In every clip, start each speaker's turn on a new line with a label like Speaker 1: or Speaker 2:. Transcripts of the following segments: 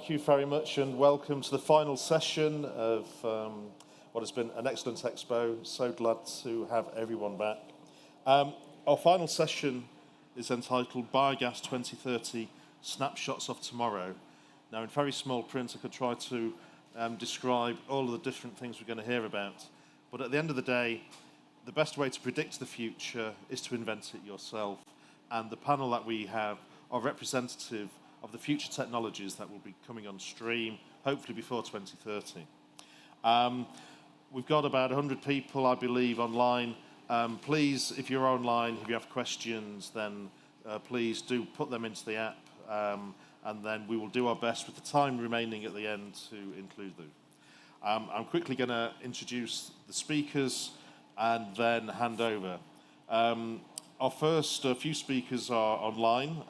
Speaker 1: thank you very much and welcome to the final session of what has been an excellent expo. So glad to have everyone back. Our final session is entitled Biogas 2030 Snapshots of Tomorrow. Now, in very small print, I could try to describe all of the different things we're going to hear about. But at the end of the day, the best way to predict the future is to invent it yourself. And the panel that we have are representative of the future technologies that will be coming on stream, hopefully before 2030. We've got about 100 people, I believe, online. Please, if you're online, if you have questions, then please do put them into the app, and then we will do our best with the time remaining at the end to include them. I'm quickly going to introduce the speakers and then hand over. Our first few speakers are online.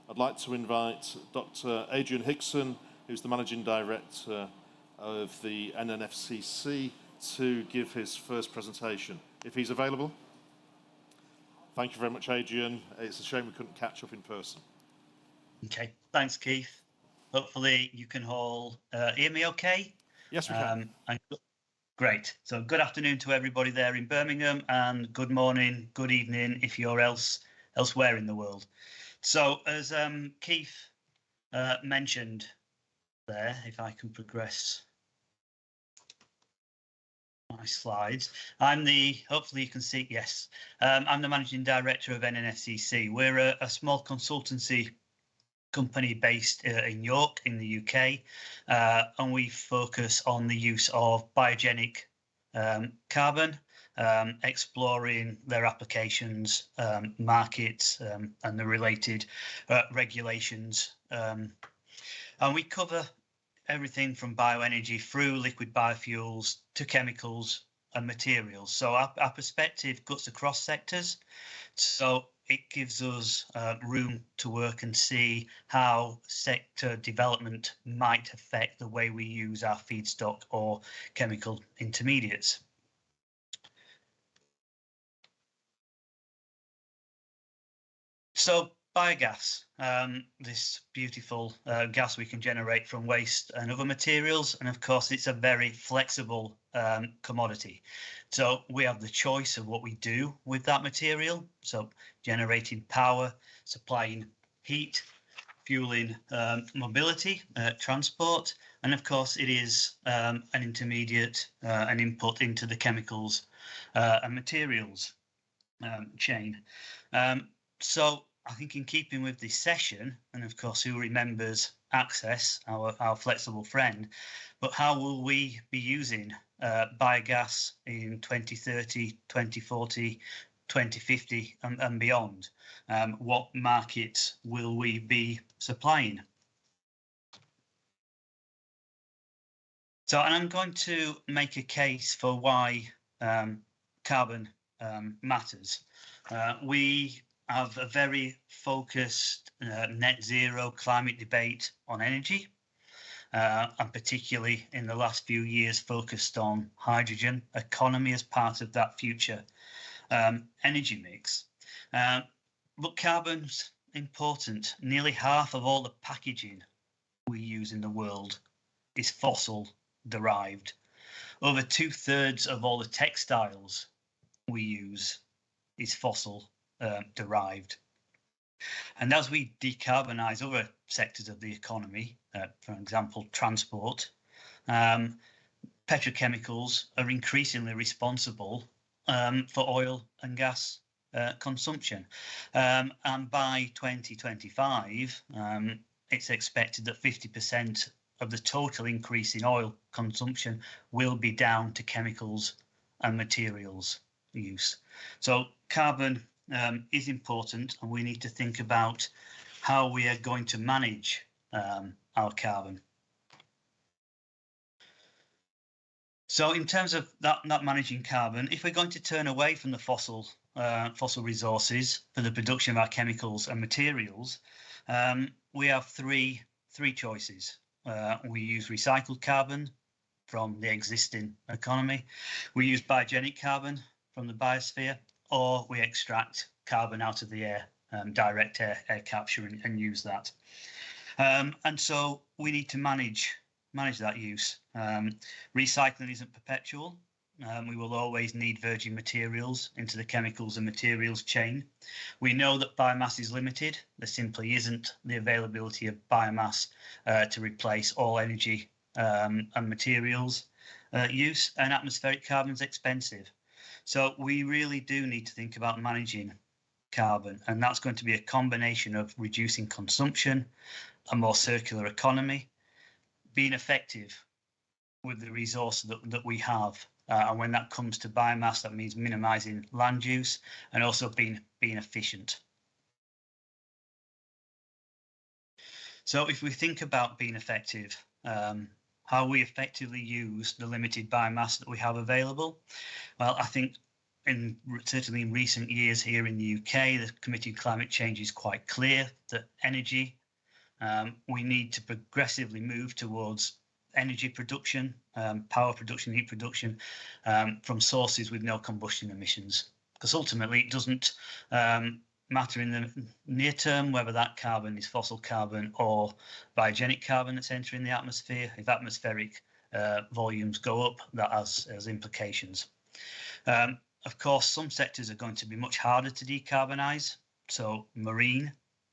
Speaker 1: I'd like to invite Dr. Adrian Higson, who's the Managing Director of the NNFCC, to give his first presentation, if he's available. Thank you very much, Adrian. It's a shame we couldn't catch up in person.
Speaker 2: Okay, thanks, Keith. Hopefully you can all hear me okay?
Speaker 1: Yes, we can.
Speaker 2: Great. So good afternoon to everybody there in Birmingham, and good morning, good evening if you're elsewhere in the world. So as Keith mentioned there, if I can progress my slides, hopefully you can see, yes, I'm the Managing Director of NNFCC. We're a small consultancy company based in York in the UK, and we focus on the use of biogenic carbon, exploring their applications, markets, and the related regulations. And we cover everything from bioenergy through liquid biofuels to chemicals and materials. So our perspective cuts across sectors. So it gives us room to work and see how sector development might affect the way we use our feedstock or chemical intermediates. So biogas, this beautiful gas we can generate from waste and other materials, and of course it's a very flexible commodity. So we have the choice of what we do with that material, so generating power, supplying heat, fueling mobility, transport, and of course it is an intermediate, an input into the chemicals and materials chain. So I think in keeping with this session, and of course who remembers Access, our flexible friend, but how will we be using biogas in 2030, 2040, 2050 and beyond? What markets will we be supplying? So, and I'm going to make a case for why carbon matters. We have a very focused net zero climate debate on energy, and particularly in the last few years focused on hydrogen economy as part of that future energy mix. But carbon's important. Nearly half of all the packaging we use in the world is fossil derived. Over 2/3 of all the textiles we use is fossil derived. And as we decarbonise other sectors of the economy, for example, transport, petrochemicals are increasingly responsible for oil and gas consumption. And by 2025, it's expected that 50% of the total increase in oil consumption will be down to chemicals and materials use. So carbon is important, and we need to think about how we are going to manage our carbon. So in terms of that managing carbon, if we're going to turn away from the fossil resources for the production of our chemicals and materials, we have three choices. We use recycled carbon from the existing economy, we use biogenic carbon from the biosphere, or we extract carbon out of the air, direct air capture and use that. And so we need to manage that use. Recycling isn't perpetual. We will always need virgin materials into the chemicals and materials chain. We know that biomass is limited. There simply isn't the availability of biomass to replace all energy and materials use, and atmospheric carbon is expensive. So we really do need to think about managing carbon, and that's going to be a combination of reducing consumption, a more circular economy, being effective with the resource that we have. And when that comes to biomass, that means minimizing land use and also being efficient. So if we think about being effective, how we effectively use the limited biomass that we have available, well, I think certainly in recent years here in the UK, the Committee on Climate Change is quite clear that energy, we need to progressively move towards energy production, power production, heat production from sources with no combustion emissions. Because ultimately it doesn't matter in the near term whether that carbon is fossil carbon or biogenic carbon that's entering the atmosphere. If atmospheric volumes go up, that has implications. Of course, some sectors are going to be much harder to decarbonise. So marine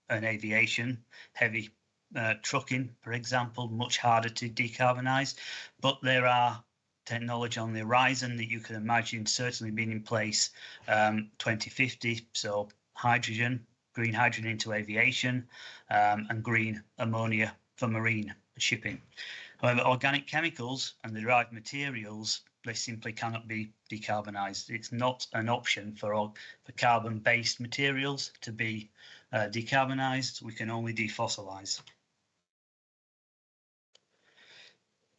Speaker 2: and aviation, heavy trucking, for example, much harder to decarbonise. But there are technology on the horizon that you can imagine certainly being in place 2050. So hydrogen, green hydrogen into aviation, and green ammonia for marine shipping. However, organic chemicals and the derived materials, they simply cannot be decarbonised. It's not an option for carbon-based materials to be decarbonised. We can only defossilise.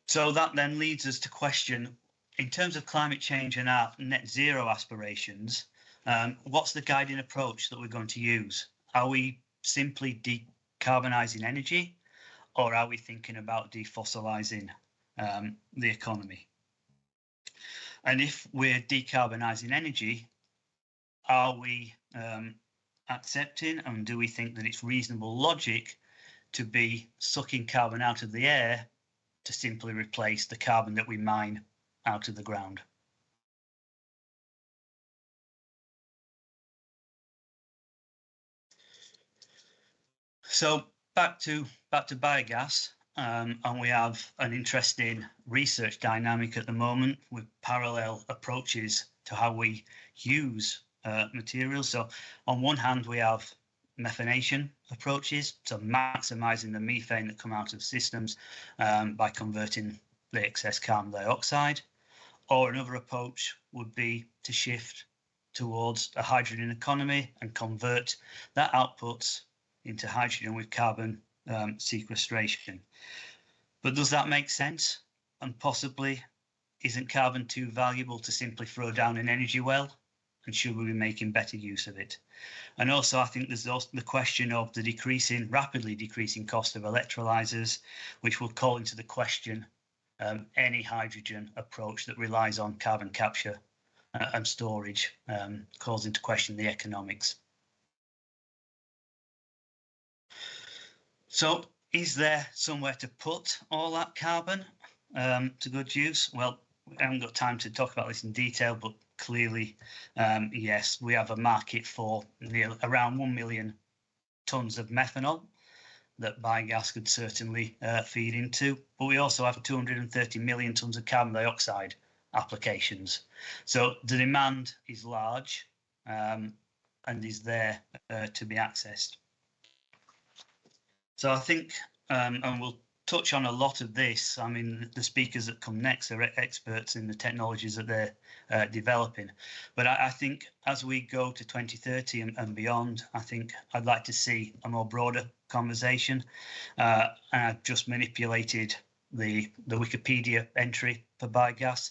Speaker 2: So that then leads us to question, in terms of climate change and our net zero aspirations, what's the guiding approach that we're going to use? Are we simply decarbonising energy, or are we thinking about defossilising the economy? And if we're decarbonising energy, are we accepting, and do we think that it's reasonable logic to be sucking carbon out of the air to simply replace the carbon that we mine out of the ground? So back to biogas, and we have an interesting research dynamic at the moment with parallel approaches to how we use materials. So on one hand, we have methanation approaches, so maximising the methane that come out of systems by converting the excess carbon dioxide. Or another approach would be to shift towards a hydrogen economy and convert that output into hydrogen with carbon sequestration. But does that make sense? And possibly, isn't carbon too valuable to simply throw down an energy well? And should we be making better use of it? And also, I think there's also the question of the rapidly decreasing cost of electrolyzers, which will call into the question any hydrogen approach that relies on carbon capture and storage, calls into question the economics. So is there somewhere to put all that carbon to good use? Well, I haven't got time to talk about this in detail, but clearly, yes, we have a market for around 1 million tonnes of methanol that biogas could certainly feed into. But we also have 230 million tonnes of carbon dioxide applications. So the demand is large and is there to be accessed. So I think, and we'll touch on a lot of this. I mean, the speakers that come next are experts in the technologies that they're developing. But I think as we go to 2030 and beyond, I think I'd like to see a more broader conversation. And I've just manipulated the Wikipedia entry for biogas,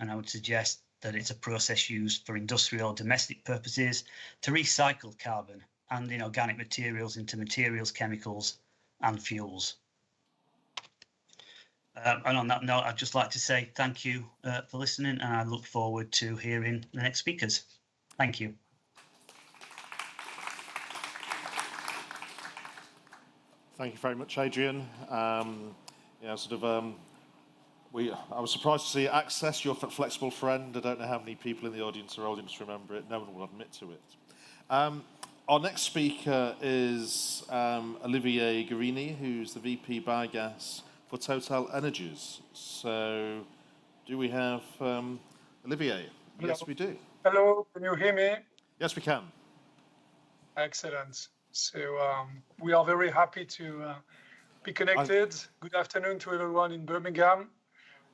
Speaker 2: and I would suggest that it's a process used for industrial or domestic purposes to recycle carbon and inorganic materials into materials, chemicals, and fuels. And on that note, I'd just like to say thank you for listening, and I look forward to hearing the next speakers. Thank you.
Speaker 1: Thank you very much, Adrian. I was surprised to see Access, your flexible friend. I don't know how many people in the audience are old enough to remember it. No one will admit to it. Our next speaker is Olivier Guerrini, who's the VP Biogas for TotalEnergies. So, do we have Olivier?
Speaker 3: Hello.
Speaker 1: Yes, we do.
Speaker 3: Hello, can you hear me?
Speaker 1: Yes, we can.
Speaker 3: Excellent. So we are very happy to be connected. Good afternoon to everyone in Birmingham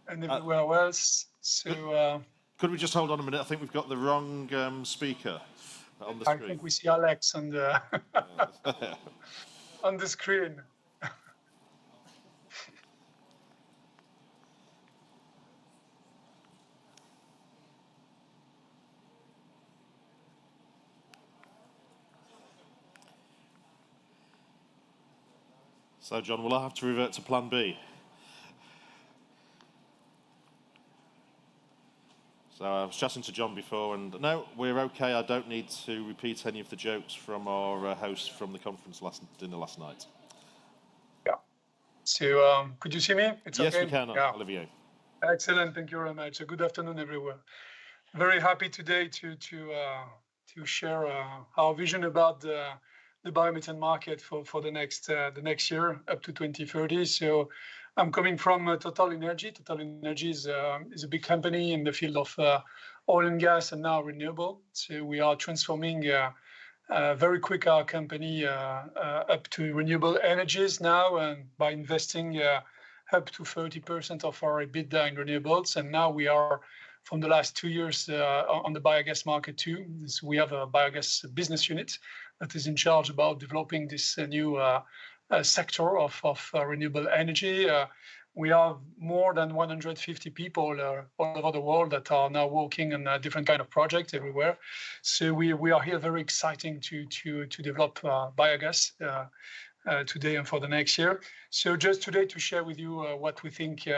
Speaker 3: and everywhere else. So
Speaker 1: could we just hold on a minute? I think we've got the wrong speaker on the screen.
Speaker 3: I think we see Alex on the on the screen.
Speaker 1: So, John, will I have to revert to plan B? So I was chatting to John before, and no, we're okay. I don't need to repeat any of the jokes from our host from the conference dinner last night.
Speaker 3: Yeah. So could you see me? It's
Speaker 1: yes,
Speaker 3: okay?
Speaker 1: we can,
Speaker 3: yeah.
Speaker 1: Olivier.
Speaker 3: Excellent. Thank you very much. So good afternoon, everyone. Very happy today to share our vision about the biomethane market for the next year up to 2030. So I'm coming from TotalEnergies. TotalEnergies is a big company in the field of oil and gas and now renewable. So we are transforming very quick our company up to renewable energies now, and by investing up to 30% of our EBITDA in renewables. And now we are, from the last 2 years, on the biogas market too. So we have a biogas business unit that is in charge about developing this new sector of renewable energy. We have more than 150 people all over the world that are now working on different kind of projects everywhere. So we are here very exciting to develop biogas today and for the next year. So just today to share with you what we think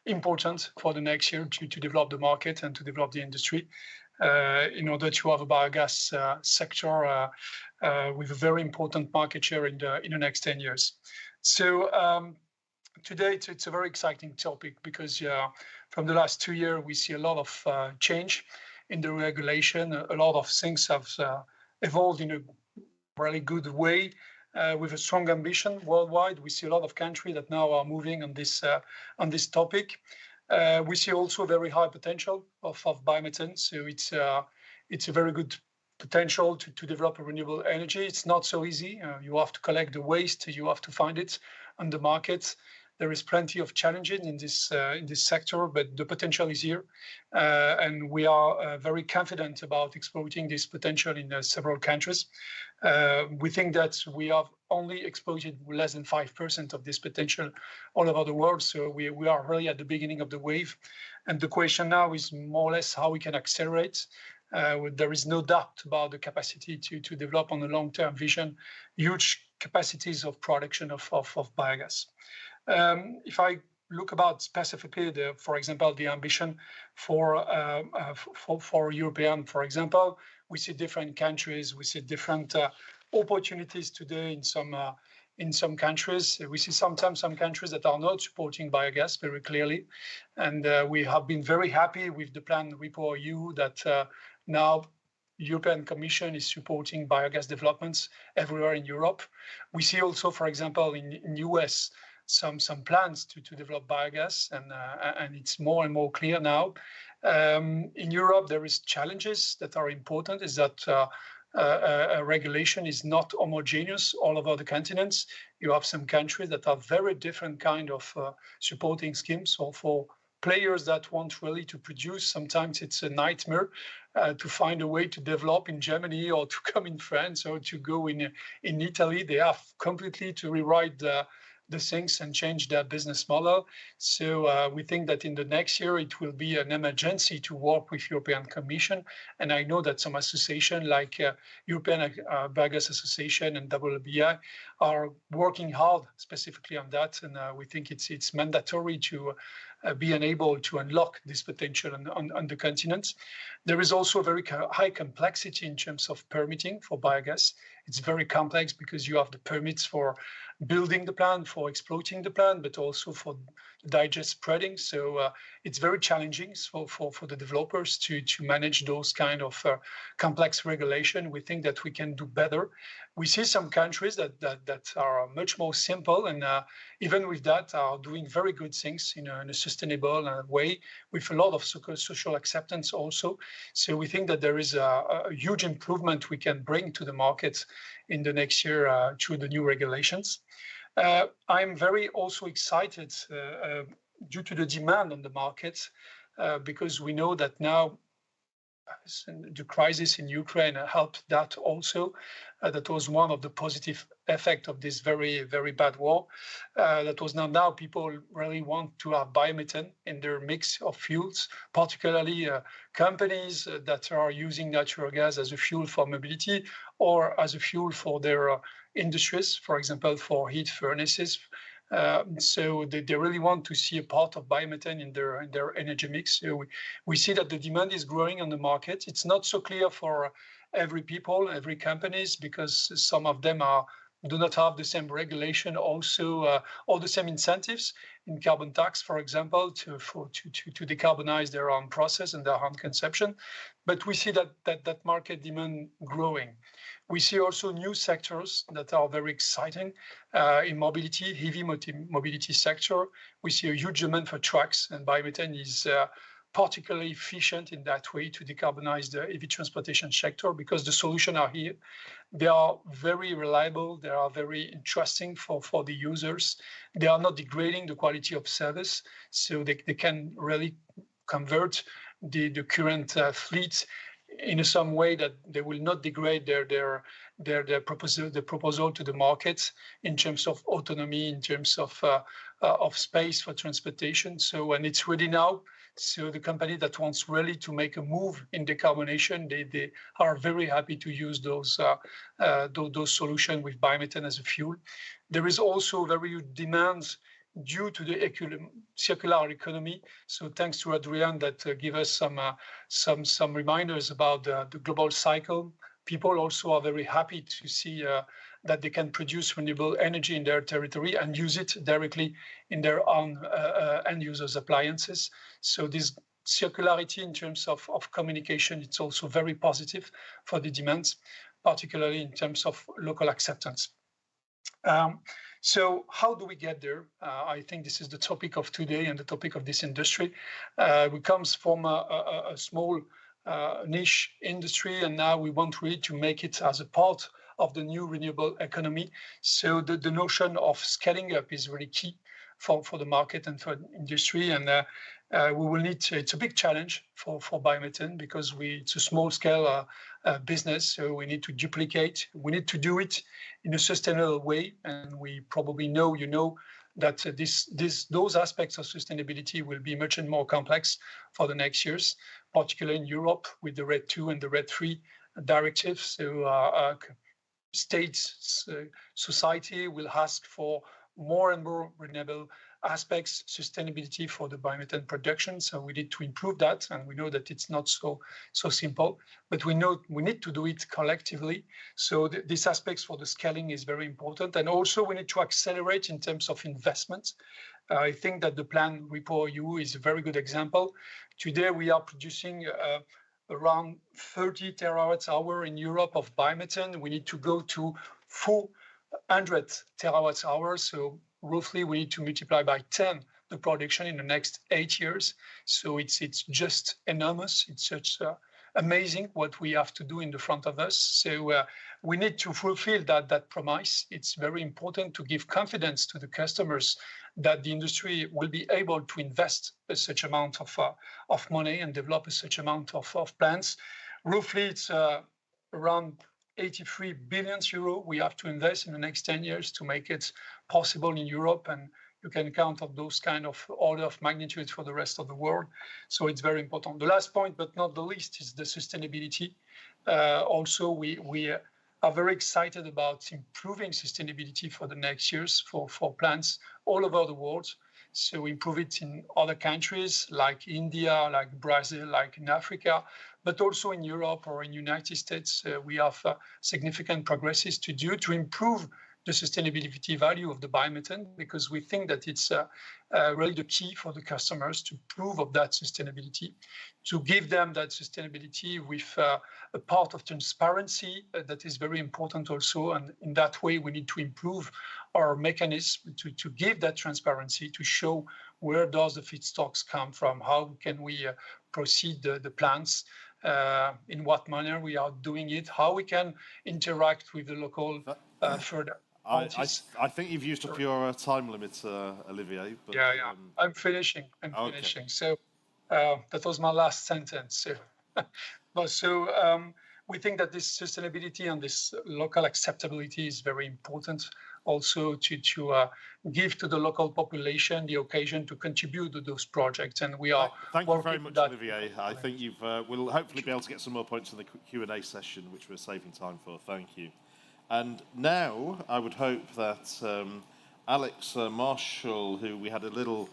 Speaker 3: important for the next year to develop the market and to develop the industry in order to have a biogas sector with a very important market share in the next 10 years. So today it's a very exciting topic because from the last 2 years we see a lot of change in the regulation. A lot of things have evolved in a really good way. With a strong ambition worldwide, we see a lot of countries that now are moving on this topic. We see also very high potential of biomethane. So it's a very good potential to develop a renewable energy. It's not so easy. You have to collect the waste. You have to find it on the market. There is plenty of challenges in this sector, but the potential is here, and we are very confident about exploiting this potential in several countries. We think that we have only exploited less than 5% of this potential all over the world, so we are really at the beginning of the wave. And the question now is more or less how we can accelerate. There is no doubt about the capacity to develop on a long-term vision huge capacities of production of biogas. If I look about specifically, for example, the ambition for European, for example, we see different countries, we see different opportunities today in some countries. We see sometimes some countries that are not supporting biogas very clearly, and we have been very happy with the plan report EU that now European Commission is supporting biogas developments everywhere in Europe. We see also, for example, in US, some plans to develop biogas, and it's more and more clear now. In Europe, there is challenges that are important, is that a regulation is not homogeneous all over the continents. You have some countries that have very different kind of supporting schemes. So for players that want really to produce, sometimes it's a nightmare to find a way to develop in Germany or to come in France or to go in Italy. They have completely to rewrite the things and change their business model. So we think that in the next year, it will be an emergency to work with European Commission. And I know that some association like European Biogas Association and WBI are working hard specifically on that. And we think it's mandatory to be able to unlock this potential on the continent. There is also a very high complexity in terms of permitting for biogas. It's very complex because you have the permits for building the plant, for exploiting the plant, but also for digest spreading. So it's very challenging for the developers to manage those kind of complex regulation. We think that we can do better. We see some countries that are much more simple, and even with that are doing very good things in a sustainable way with a lot of social acceptance also. So we think that there is a huge improvement we can bring to the market in the next year through the new regulations. I'm very also excited due to the demand on the market because we know that now the crisis in Ukraine helped that also. That was one of the positive effects of this very, very bad war. That was now people really want to have biomethane in their mix of fuels, particularly companies that are using natural gas as a fuel for mobility or as a fuel for their industries, for example, for heat furnaces. So they really want to see a part of biomethane in their energy mix. So we see that the demand is growing on the market. It's not so clear for every people, every companies, because some of them do not have the same regulation, also or the same incentives in carbon tax, for example, to decarbonize their own process and their own consumption. But we see that market demand growing. We see also new sectors that are very exciting in mobility, heavy mobility sector. We see a huge demand for trucks, and biomethane is particularly efficient in that way to decarbonize the heavy transportation sector because the solutions are here. They are very reliable. They are very interesting for the users. They are not degrading the quality of service, so they can really convert the current fleet in some way that they will not degrade their proposal to the market in terms of autonomy, in terms of space for transportation. So, and it's ready now. So the company that wants really to make a move in decarbonation, they are very happy to use those solutions with biomethane as a fuel. There is also very huge demands due to the circular economy. So thanks to Adrian that give us some reminders about the global cycle. People also are very happy to see that they can produce renewable energy in their territory and use it directly in their own end users' appliances. So this circularity in terms of communication, it's also very positive for the demands, particularly in terms of local acceptance. So how do we get there? I think this is the topic of today and the topic of this industry. We comes from a small niche industry, and now we want really to make it as a part of the new renewable economy. So the notion of scaling up is really key for the market and for industry. And we will need to, it's a big challenge for biomethane because it's a small scale business. So we need to duplicate. We need to do it in a sustainable way. And we probably know, that those aspects of sustainability will be much more complex for the next years, particularly in Europe with the RED II and the RED III directives. So states, society will ask for more and more renewable aspects, sustainability for the biomethane production. So we need to improve that, and we know that it's not so simple, but we know we need to do it collectively. So these aspects for the scaling is very important, and also we need to accelerate in terms of investment. I think that the plan REPowerEU is a very good example. Today we are producing around 30 terawatt hour in Europe of biomethane. We need to go to 400 terawatt hours. So roughly we need to multiply by 10 the production in the next 8 years. So it's just enormous. It's such amazing what we have to do in the front of us. So we need to fulfill that promise. It's very important to give confidence to the customers that the industry will be able to invest such amount of money and develop such amount of plants. Roughly it's around 83 billion euro we have to invest in the next 10 years to make it possible in Europe, and you can count on those kind of order of magnitude for the rest of the world. So it's very important. The last point, but not the least, is the sustainability. Also, we are very excited about improving sustainability for the next years for plants all over the world. So improve it in other countries like India, like Brazil, like in Africa, but also in Europe or in United States. We have significant progresses to do to improve the sustainability value of the biomethane, because we think that it's really the key for the customers to prove of that sustainability, to give them that sustainability with a part of transparency that is very important also. And in that way, we need to improve our mechanism to give that transparency, to show where does the feedstocks come from, how can we proceed the plants, in what manner we are doing it, how we can interact with the local further.
Speaker 1: I think you've used up your time limit, Olivier. But,
Speaker 3: yeah. I'm finishing. So that was my last sentence. So, we think that this sustainability and this local acceptability is very important. Also to give to the local population the occasion to contribute to those projects, and we are.
Speaker 1: Thank you very much, Olivier. I think we'll hopefully be able to get some more points in the Q&A session, which we're saving time for. Thank you. And now I would hope that Alex Marshall, who we had a little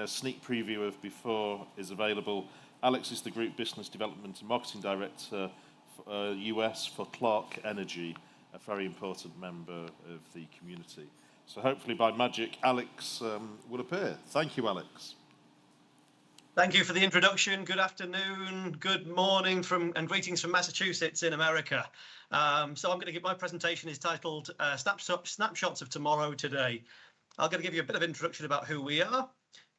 Speaker 1: sneak preview of before, is available. Alex is the Group Business Development and Marketing Director for, US for Clarke Energy, a very important member of the community. So hopefully by magic, Alex will appear. Thank you, Alex.
Speaker 4: Thank you for the introduction. Good afternoon, good morning and greetings from Massachusetts in America. So I'm going to give my presentation is titled Snapshots of Tomorrow Today. I'm going to give you a bit of introduction about who we are.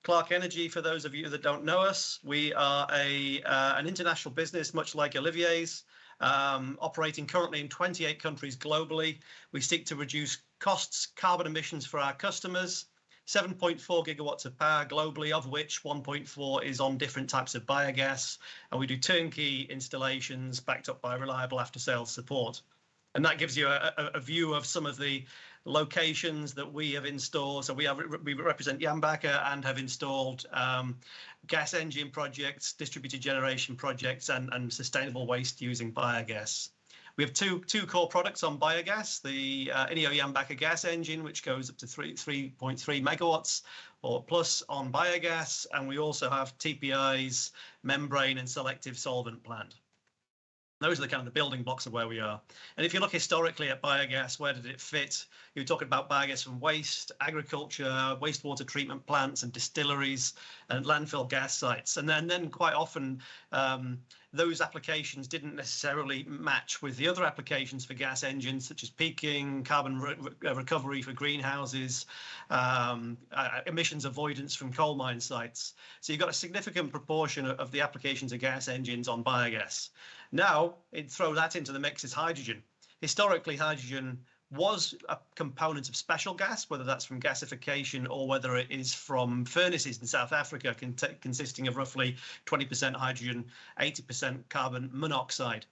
Speaker 4: Clarke Energy, for those of you that don't know us, we are an international business, much like Olivier's, operating currently in 28 countries globally. We seek to reduce costs, carbon emissions for our customers, 7.4 gigawatts of power globally, of which 1.4 is on different types of biogas. And we do turnkey installations backed up by reliable after-sales support. And that gives you a view of some of the locations that we have installed. So we represent Jambacker and have installed gas engine projects, distributed generation projects, and sustainable waste using biogas. We have two core products on biogas, the INEO Jambacker gas engine, which goes up to 3.3 megawatts or plus on biogas. And we also have TPI's membrane and selective solvent plant. Those are the kind of the building blocks of where we are. And if you look historically at biogas, where did it fit? You're talking about biogas from waste, agriculture, wastewater treatment plants and distilleries and landfill gas sites. And then quite often those applications didn't necessarily match with the other applications for gas engines, such as peaking, carbon recovery for greenhouses, emissions avoidance from coal mine sites. So you've got a significant proportion of the applications of gas engines on biogas. Now, throw that into the mix is hydrogen. Historically, hydrogen was a component of special gas, whether that's from gasification or whether it is from furnaces in South Africa, consisting of roughly 20% hydrogen, 80% carbon monoxide.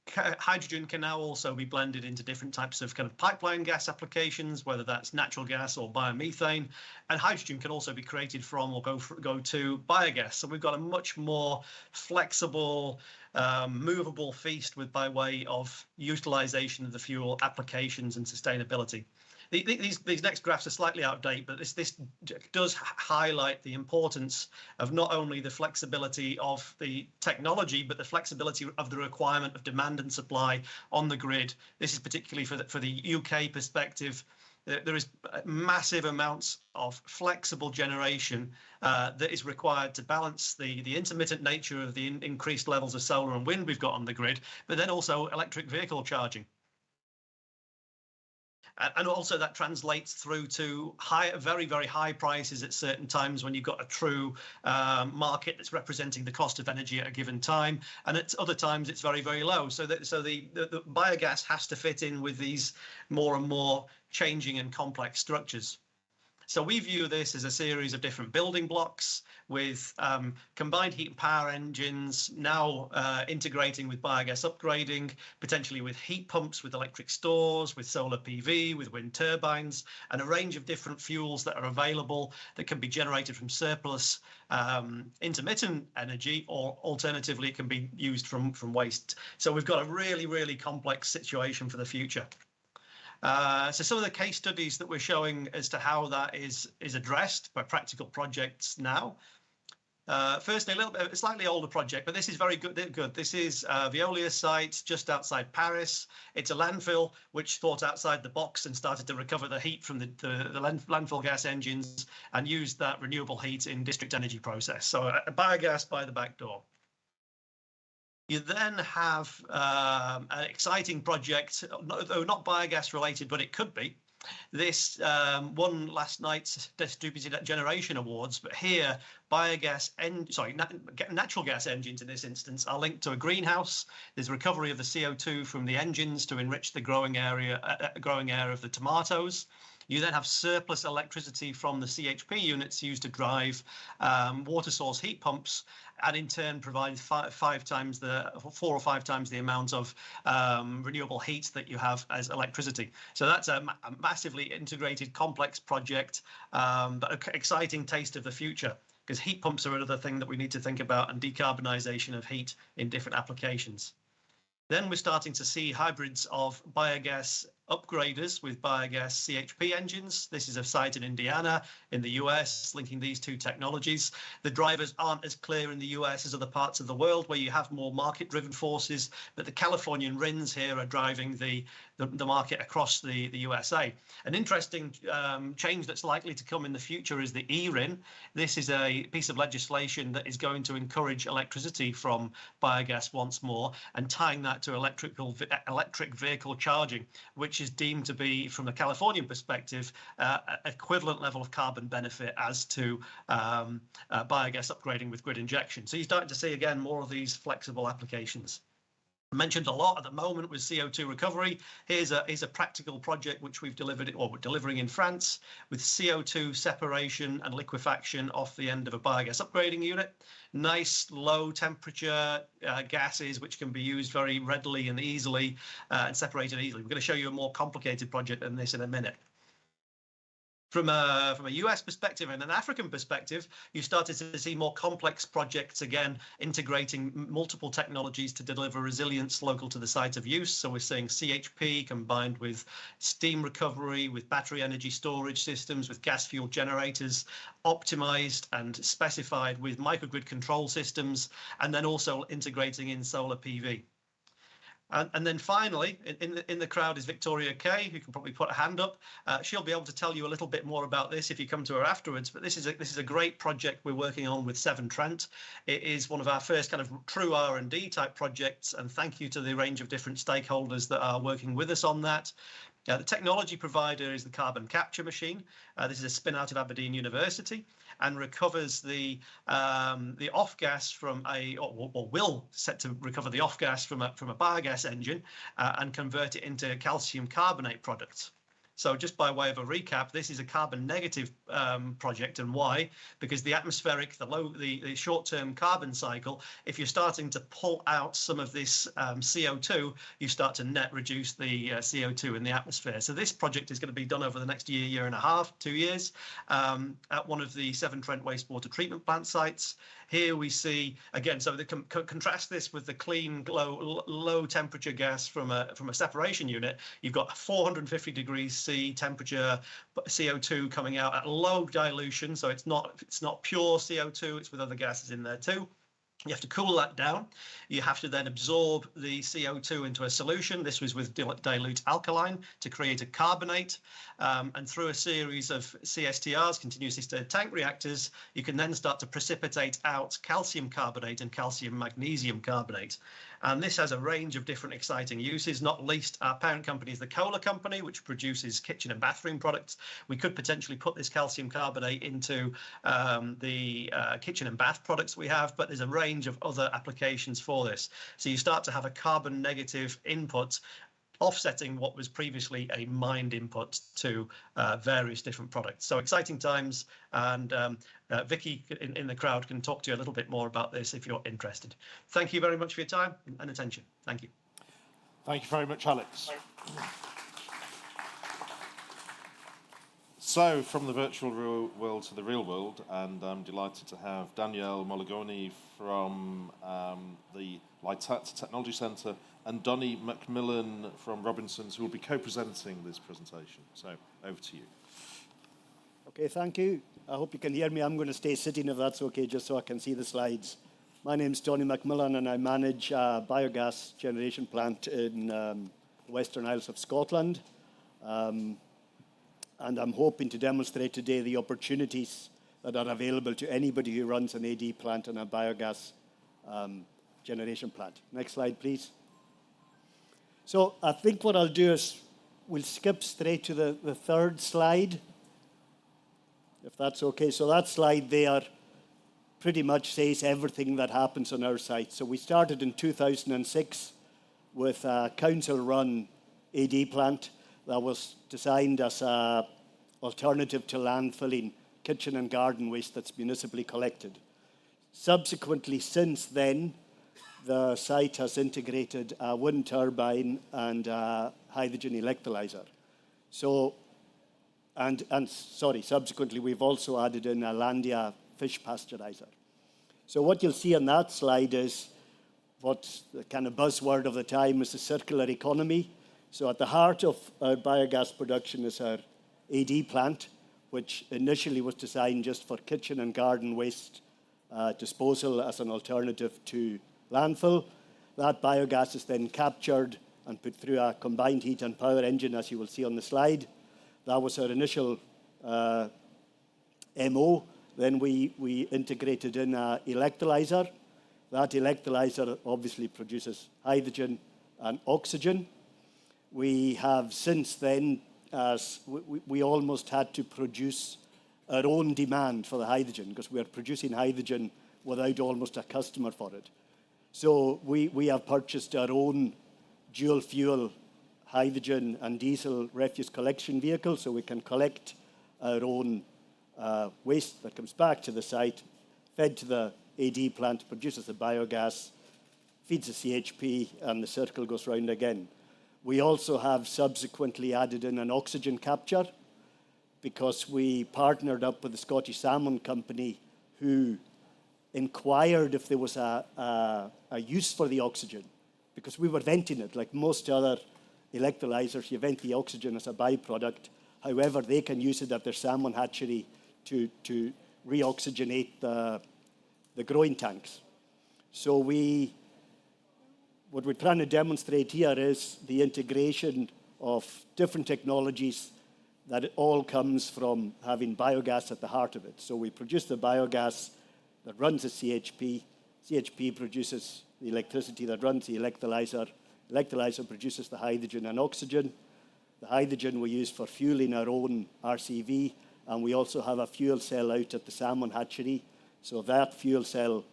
Speaker 4: Hydrogen can now also be blended into different types of kind of pipeline gas applications, whether that's natural gas or biomethane. And hydrogen can also be created from or go to biogas. So we've got a much more flexible, movable feast by way of utilization of the fuel applications and sustainability. These next graphs are slightly out of date, but this does highlight the importance of not only the flexibility of the technology, but the flexibility of the requirement of demand and supply on the grid. This is particularly for the UK perspective. There is massive amounts of flexible generation that is required to balance the intermittent nature of the increased levels of solar and wind we've got on the grid, but then also electric vehicle charging. And also that translates through to very, very high prices at certain times when you've got a true market that's representing the cost of energy at a given time. And at other times it's very, very low. So the biogas has to fit in with these more and more changing and complex structures. So we view this as a series of different building blocks with combined heat and power engines now integrating with biogas upgrading, potentially with heat pumps, with electric stores, with solar PV, with wind turbines, and a range of different fuels that are available that can be generated from surplus intermittent energy, or alternatively it can be used from waste. So we've got a really, really complex situation for the future. So some of the case studies that we're showing as to how that is addressed by practical projects now. Firstly, a slightly older project, but this is very good. This is Veolia site just outside Paris. It's a landfill which thought outside the box and started to recover the heat from the landfill gas engines and used that renewable heat in district energy process. So a biogas by the back door. You then have an exciting project, though not biogas related, but it could be. This won last night's Distributed Generation Awards, but here natural gas engines in this instance are linked to a greenhouse. There's recovery of the CO2 from the engines to enrich the growing air of the tomatoes. You then have surplus electricity from the CHP units used to drive water source heat pumps, and in turn provide 4 or 5 times the amount of renewable heat that you have as electricity. So that's a massively integrated, complex project, but an exciting taste of the future, because heat pumps are another thing that we need to think about, and decarbonisation of heat in different applications. Then we're starting to see hybrids of biogas upgraders with biogas CHP engines. This is a site in Indiana in the US, linking these two technologies. The drivers aren't as clear in the US as other parts of the world where you have more market-driven forces, but the Californian RINs here are driving the market across the USA. An interesting change that's likely to come in the future is the e-RIN. This is a piece of legislation that is going to encourage electricity from biogas once more, and tying that to electric vehicle charging, which is deemed to be, from the Californian perspective, equivalent level of carbon benefit as to biogas upgrading with grid injection. So you're starting to see, again, more of these flexible applications. I mentioned a lot at the moment with CO2 recovery. Here's a practical project which we've delivered, or we're delivering in France, with CO2 separation and liquefaction off the end of a biogas upgrading unit. Nice low temperature gases which can be used very readily and easily and separated easily. We're going to show you a more complicated project than this in a minute. From a US perspective and an African perspective, you started to see more complex projects, again, integrating multiple technologies to deliver resilience local to the site of use. So we're seeing CHP combined with steam recovery, with battery energy storage systems, with gas fuel generators, optimized and specified with microgrid control systems, and then also integrating in solar PV. And then finally, in the crowd is Victoria Kay, who can probably put a hand up. She'll be able to tell you a little bit more about this if you come to her afterwards. But this is a great project we're working on with Severn Trent. It is one of our first kind of true R&D type projects. And thank you to the range of different stakeholders that are working with us on that. The technology provider is the carbon capture machine. This is a spin out of Aberdeen University, and recovers the off gas from or will set to recover the off gas from a biogas engine and convert it into calcium carbonate products. So just by way of a recap, this is a carbon negative project. And why? Because the atmospheric, the short-term carbon cycle, if you're starting to pull out some of this CO2, you start to net reduce the CO2 in the atmosphere. So this project is going to be done over the next year and a half, 2 years, at one of the Severn Trent wastewater treatment plant sites. Here we see, again, so contrast this with the clean, low temperature gas from a separation unit. You've got 450 degrees C temperature CO2 coming out at low dilution, so it's not pure CO2, it's with other gases in there too. You have to cool that down. You have to then absorb the CO2 into a solution. This was with dilute alkaline to create a carbonate. And through a series of CSTRs, continuously stirred tank reactors, you can then start to precipitate out calcium carbonate and calcium magnesium carbonate. And this has a range of different exciting uses, not least our parent company is the Kohler company, which produces kitchen and bathroom products. We could potentially put this calcium carbonate into the kitchen and bath products we have, but there's a range of other applications for this. So you start to have a carbon negative input offsetting what was previously a mined input to various different products. So exciting times, and Vicky in the crowd can talk to you a little bit more about this if you're interested. Thank you very much for your time and attention. Thank you.
Speaker 1: Thank you very much, Alex. So, from the virtual world to the real world, and I'm delighted to have Daniele Molognoni from the LEITAT Technology Centre and Donnie MacMillian from Robinson's, who will be co-presenting this presentation. So, over to you.
Speaker 5: Okay, thank you. I hope you can hear me. I'm going to stay sitting if that's okay, just so I can see the slides. My name's Donnie MacMillian, and I manage a biogas generation plant in the Western Isles of Scotland. And I'm hoping to demonstrate today the opportunities that are available to anybody who runs an AD plant and a biogas generation plant. Next slide, please. So I think what I'll do is we'll skip straight to the third slide, if that's okay. So that slide there pretty much says everything that happens on our site. So we started in 2006 with a council-run AD plant that was designed as an alternative to landfilling kitchen and garden waste that's municipally collected. Subsequently, since then, the site has integrated a wind turbine and a hydrogen electrolyzer. So, subsequently, we've also added in a Landia fish pasteurizer. So what you'll see on that slide is what's the kind of buzzword of the time is the circular economy. So at the heart of our biogas production is our AD plant, which initially was designed just for kitchen and garden waste disposal as an alternative to landfill. That biogas is then captured and put through a combined heat and power engine, as you will see on the slide. That was our initial MO. Then we integrated in an electrolyzer. That electrolyzer obviously produces hydrogen and oxygen. We have since then, as we almost had to produce our own demand for the hydrogen because we are producing hydrogen without almost a customer for it. So we have purchased our own dual fuel hydrogen and diesel refuse collection vehicle so we can collect our own waste that comes back to the site, fed to the AD plant, produces the biogas, feeds the CHP, and the circle goes round again. We also have subsequently added in an oxygen capture because we partnered up with the Scottish Salmon Company who inquired if there was a use for the oxygen because we were venting it. Like most other electrolyzers, you vent the oxygen as a byproduct. However, they can use it at their salmon hatchery to reoxygenate the growing tanks. So what we're trying to demonstrate here is the integration of different technologies that it all comes from having biogas at the heart of it. So we produce the biogas that runs the CHP. CHP produces the electricity that runs the electrolyzer. Electrolyzer produces the hydrogen and oxygen. The hydrogen we use for fueling our own RCV, and we also have a fuel cell out at the salmon hatchery. So that fuel cell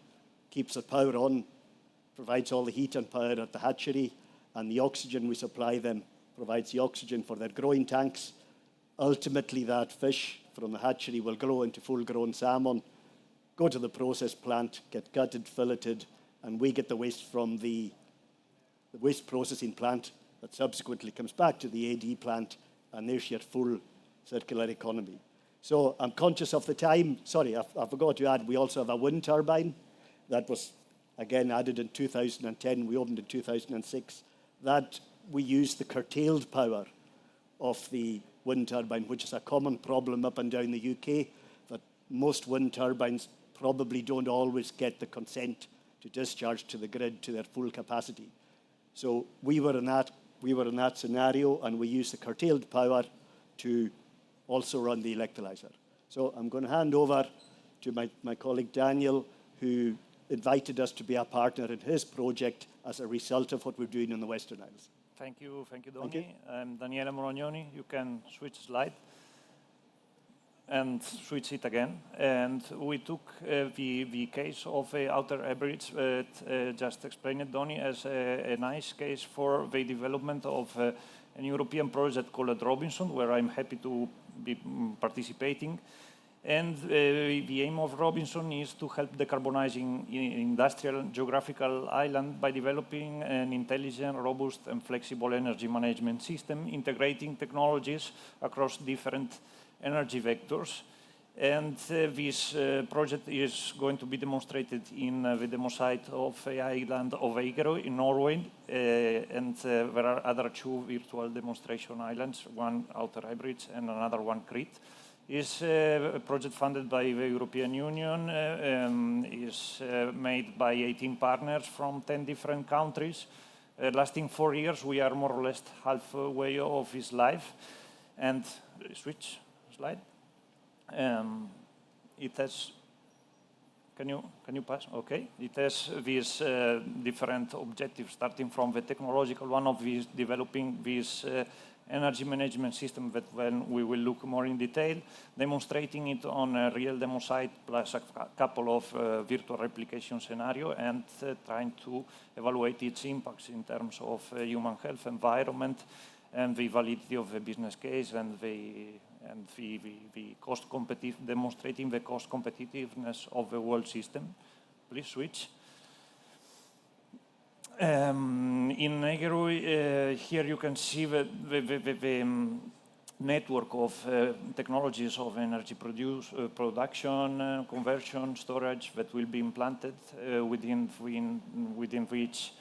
Speaker 5: keeps the power on, provides all the heat and power at the hatchery, and the oxygen we supply them provides the oxygen for their growing tanks. Ultimately, that fish from the hatchery will grow into full-grown salmon, go to the process plant, get gutted, filleted, and we get the waste from the waste processing plant that subsequently comes back to the AD plant, and there's your full circular economy. So I'm conscious of the time. Sorry, I forgot to add, we also have a wind turbine that was, again, added in 2010. We opened in 2006. That we use the curtailed power of the wind turbine, which is a common problem up and down the UK, that most wind turbines probably don't always get the consent to discharge to the grid to their full capacity. So we were in that scenario, and we use the curtailed power to also run the electrolyzer. So I'm going to hand over to my colleague Daniele, who invited us to be a partner in his project as a result of what we're doing in the Western Isles.
Speaker 6: Thank you, Donnie. I'm Daniele Molognoni. You can switch slide and switch it again. And we took the case of Outer Hebrides, just explained it, Donnie, as a nice case for the development of an European project called Robinson, where I'm happy to be participating. And the aim of Robinson is to help decarbonizing industrial geographical island by developing an intelligent, robust, and flexible energy management system, integrating technologies across different energy vectors. And this project is going to be demonstrated in the demo site of the island of Guerrini in Norway. And there are other 2 virtual demonstration islands, one Outer Hebrides and another one Crete. Is a project funded by the European Union, is made by 18 partners from 10 different countries. Lasting 4 years, we are more or less halfway of its life. And switch slide. It has, can you pass? Okay. It has these different objectives, starting from the technological one of these developing this energy management system that when we will look more in detail, demonstrating it on a real demo site plus a couple of virtual replication scenario and trying to evaluate its impacts in terms of human health, environment, and the validity of the business case and the cost demonstrating the cost competitiveness of the world system. Please switch. In Guerrini, here you can see the network of technologies of energy production, conversion, storage that will be implanted within which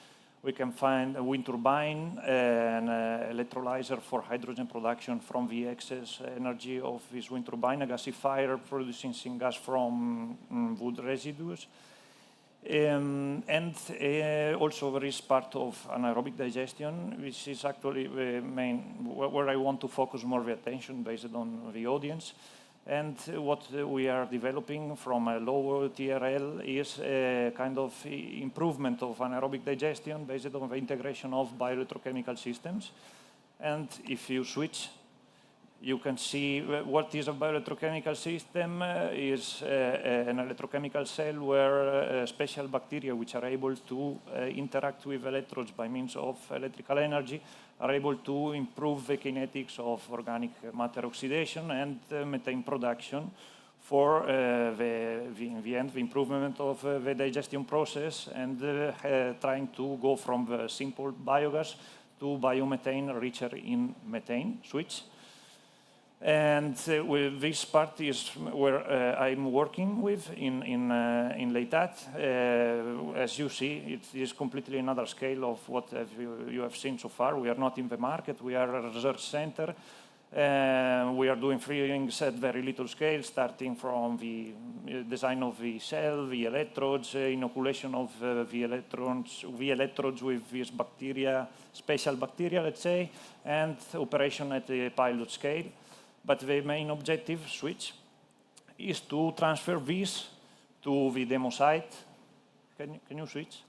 Speaker 6: we can find a wind turbine, an electrolyzer for hydrogen production from the excess energy of this wind turbine, a gasifier producing syngas from wood residues. And also there is part of anaerobic digestion, which is actually the main, where I want to focus more the attention based on the audience. And what we are developing from a low TRL is a kind of improvement of anaerobic digestion based on the integration of bioelectrochemical systems. And if you switch, you can see what is a bioelectrochemical system. Is an electrochemical cell where special bacteria which are able to interact with electrodes by means of electrical energy are able to improve the kinetics of organic matter oxidation and methane production for in the end, the improvement of the digestion process and trying to go from the simple biogas to biomethane richer in methane. Switch. And this part is where I'm working with in LEITAT. As you see, it is completely another scale of what you have seen so far. We are not in the market. We are a research center. We are doing things at very little scale, starting from the design of the cell, the electrodes, inoculation of the electrodes with this bacteria, special bacteria, let's say, and operation at the pilot scale. But the main objective, switch, is to transfer this to the demo site. Can you switch?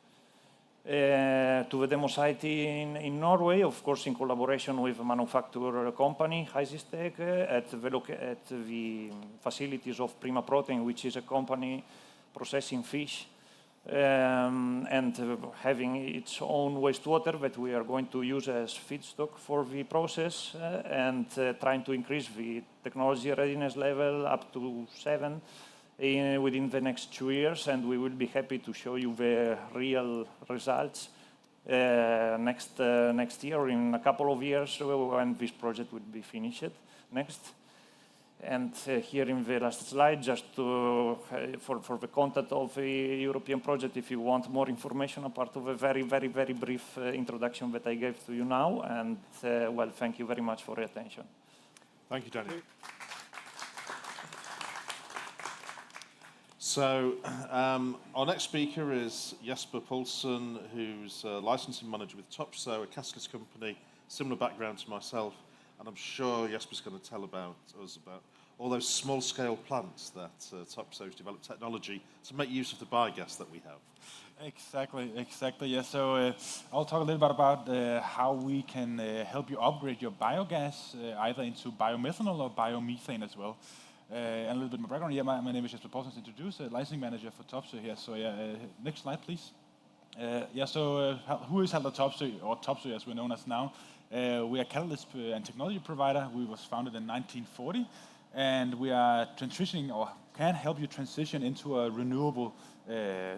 Speaker 6: To the demo site in Norway, of course, in collaboration with a manufacturer company, Higson, at the facilities of Prima Protein, which is a company processing fish and having its own wastewater that we are going to use as feedstock for the process and trying to increase the technology readiness level up to 7 within the next 2 years, and we will be happy to show you the real results next year, in a couple of years when this project will be finished. Next. And here in the last slide, just for the content of the European project, if you want more information, a part of a very, very, very brief introduction that I gave to you now. And well, thank you very much for your attention.
Speaker 1: Thank you, Danny. So our next speaker is Jesper Poulsen, who's a licensing manager with Topsoe, a catalyst company, similar background to myself. And I'm sure Jesper's going to tell us about all those small-scale plants that Topsoe's developed technology to make use of the biogas that we have.
Speaker 7: Exactly. Yeah. So I'll talk a little bit about how we can help you upgrade your biogas either into biomethanol or biomethane as well. And a little bit more background. Yeah, my name is Jesper Poulsen, introduced, licensing manager for Topsoe here. So next slide, please. Who is Halder Topsoe, or Topsoe as we're known as now? We are a catalyst and technology provider. We was founded in 1940, and we are transitioning, or can help you transition into a renewable,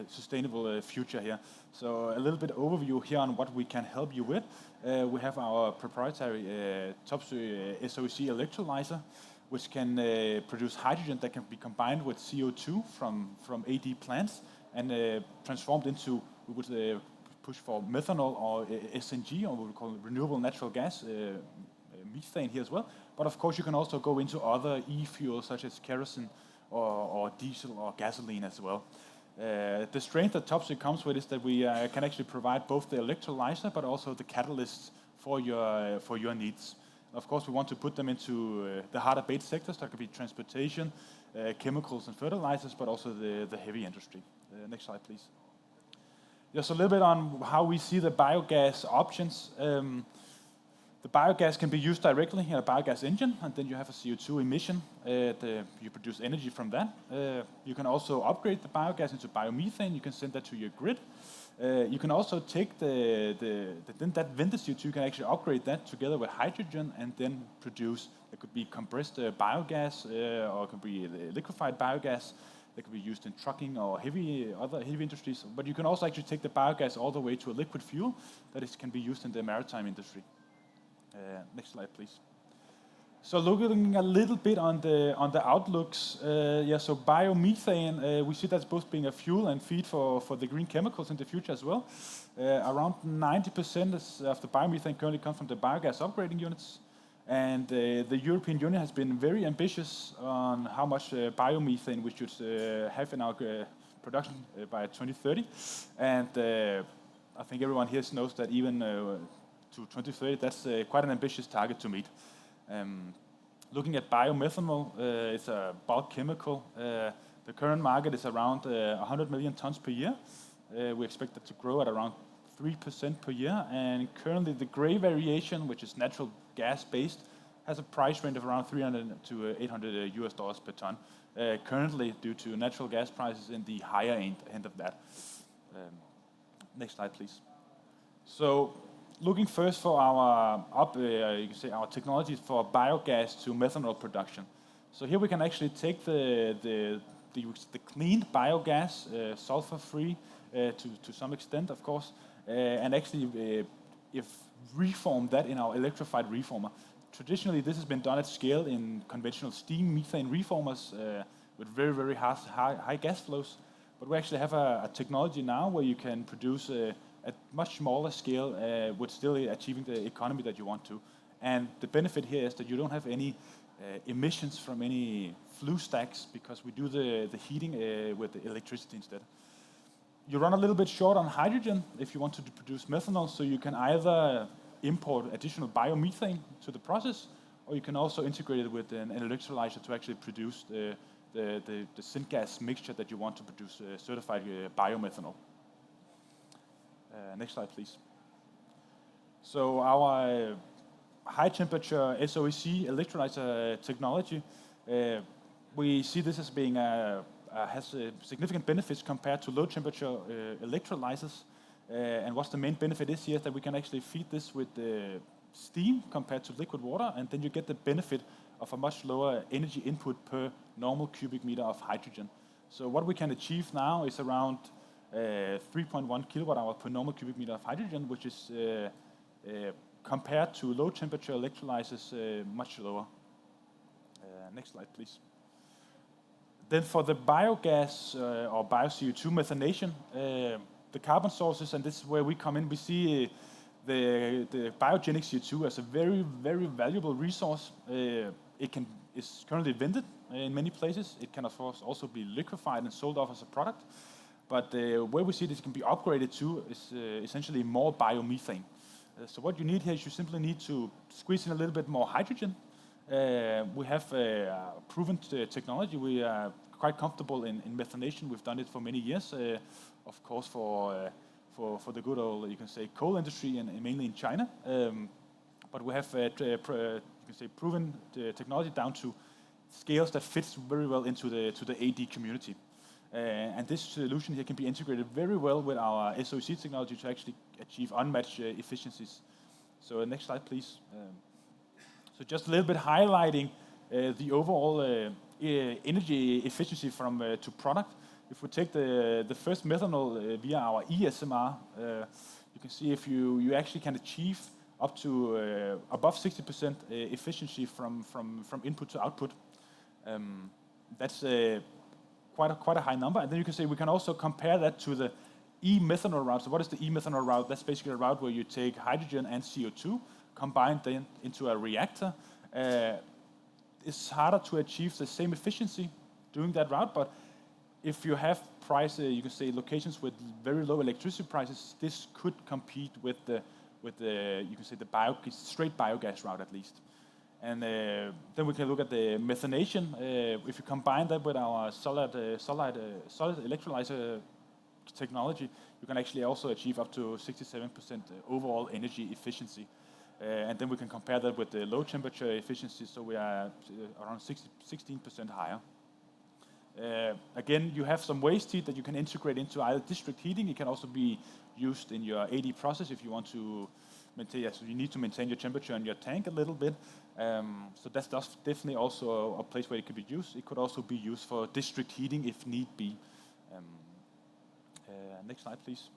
Speaker 7: sustainable future here. So a little bit overview here on what we can help you with. We have our proprietary Topsoe SOC electrolyzer, which can produce hydrogen that can be combined with CO2 from AD plants and transformed into, we would push for methanol or SNG, or what we call renewable natural gas, methane here as well. But of course, you can also go into other e-fuels such as kerosene or diesel or gasoline as well. The strength that Topsoe comes with is that we can actually provide both the electrolyzer but also the catalysts for your needs. Of course, we want to put them into the harder bait sectors. That could be transportation, chemicals and fertilizers, but also the heavy industry. Next slide, please. Just a little bit on how we see the biogas options. The biogas can be used directly in a biogas engine, and then you have a CO2 emission. You produce energy from that. You can also upgrade the biogas into biomethane. You can send that to your grid. You can also take then that vented CO2, you can actually upgrade that together with hydrogen and then produce, it could be compressed biogas or it could be liquefied biogas. That could be used in trucking or other heavy industries. But you can also actually take the biogas all the way to a liquid fuel that can be used in the maritime industry. Next slide, please. So looking a little bit on the outlooks, so biomethane, we see that's both being a fuel and feed for the green chemicals in the future as well. Around 90% of the biomethane currently comes from the biogas upgrading units. And the European Union has been very ambitious on how much biomethane we should have in our production by 2030. And I think everyone here knows that even to 2030, that's quite an ambitious target to meet. Looking at biomethanol, it's a bulk chemical. The current market is around 100 million tons per year. We expect it to grow at around 3% per year. And currently the gray variation, which is natural gas based, has a price range of around 300 to 800 US dollars per ton. Currently, due to natural gas prices in the higher end of that. Next slide, please. So, looking first for our our technologies for biogas to methanol production. So here we can actually take the cleaned biogas, sulfur-free to some extent, of course, and actually reform that in our electrified reformer. Traditionally, this has been done at scale in conventional steam methane reformers with very, very high gas flows. But we actually have a technology now where you can produce at much smaller scale with still achieving the economy that you want to. And the benefit here is that you don't have any emissions from any flue stacks because we do the heating with the electricity instead. You run a little bit short on hydrogen if you want to produce methanol, so you can either import additional biomethane to the process, or you can also integrate it with an electrolyzer to actually produce the syngas mixture that you want to produce certified biomethanol. Next slide, please. So our high temperature SOEC electrolyzer technology, we see this as being has significant benefits compared to low temperature electrolyzers. And what's the main benefit is here that we can actually feed this with steam compared to liquid water, and then you get the benefit of a much lower energy input per normal cubic meter of hydrogen. So what we can achieve now is around 3.1 kilowatt hour per normal cubic meter of hydrogen, which is compared to low temperature electrolyzers much lower. Next slide, please. Then for the biogas or bio-CO2 methanation, the carbon sources, and this is where we come in, we see the biogenic CO2 as a very, very valuable resource. It's currently vented in many places. It can, of course, also be liquefied and sold off as a product. But where we see this can be upgraded to is essentially more biomethane. So what you need here is you simply need to squeeze in a little bit more hydrogen. We have proven technology. We are quite comfortable in methanation. We've done it for many years, of course, for the good old, you can say, coal industry and mainly in China. But we have, you can say, proven the technology down to scales that fits very well into the AD community. And this solution here can be integrated very well with our SOEC technology to actually achieve unmatched efficiencies. So next slide, please. So just a little bit highlighting the overall energy efficiency from to product. If we take the first methanol via our ESMR, you can see if you actually can achieve up to above 60% efficiency from input to output. That's quite a high number. And then you can say we can also compare that to the e-methanol route. So what is the e-methanol route? That's basically a route where you take hydrogen and CO2, combine them into a reactor. It's harder to achieve the same efficiency doing that route, but if you have you can say locations with very low electricity prices, this could compete with the you can say the straight biogas route at least. And then we can look at the methanation. If you combine that with our solid electrolyzer technology, you can actually also achieve up to 67% overall energy efficiency. And then we can compare that with the low temperature efficiency, so we are around 16% higher. Again, you have some waste heat that you can integrate into either district heating. It can also be used in your AD process if you want to maintain, so you need to maintain your temperature in your tank a little bit. So that's definitely also a place where it could be used. It could also be used for district heating if need be. Next slide, please.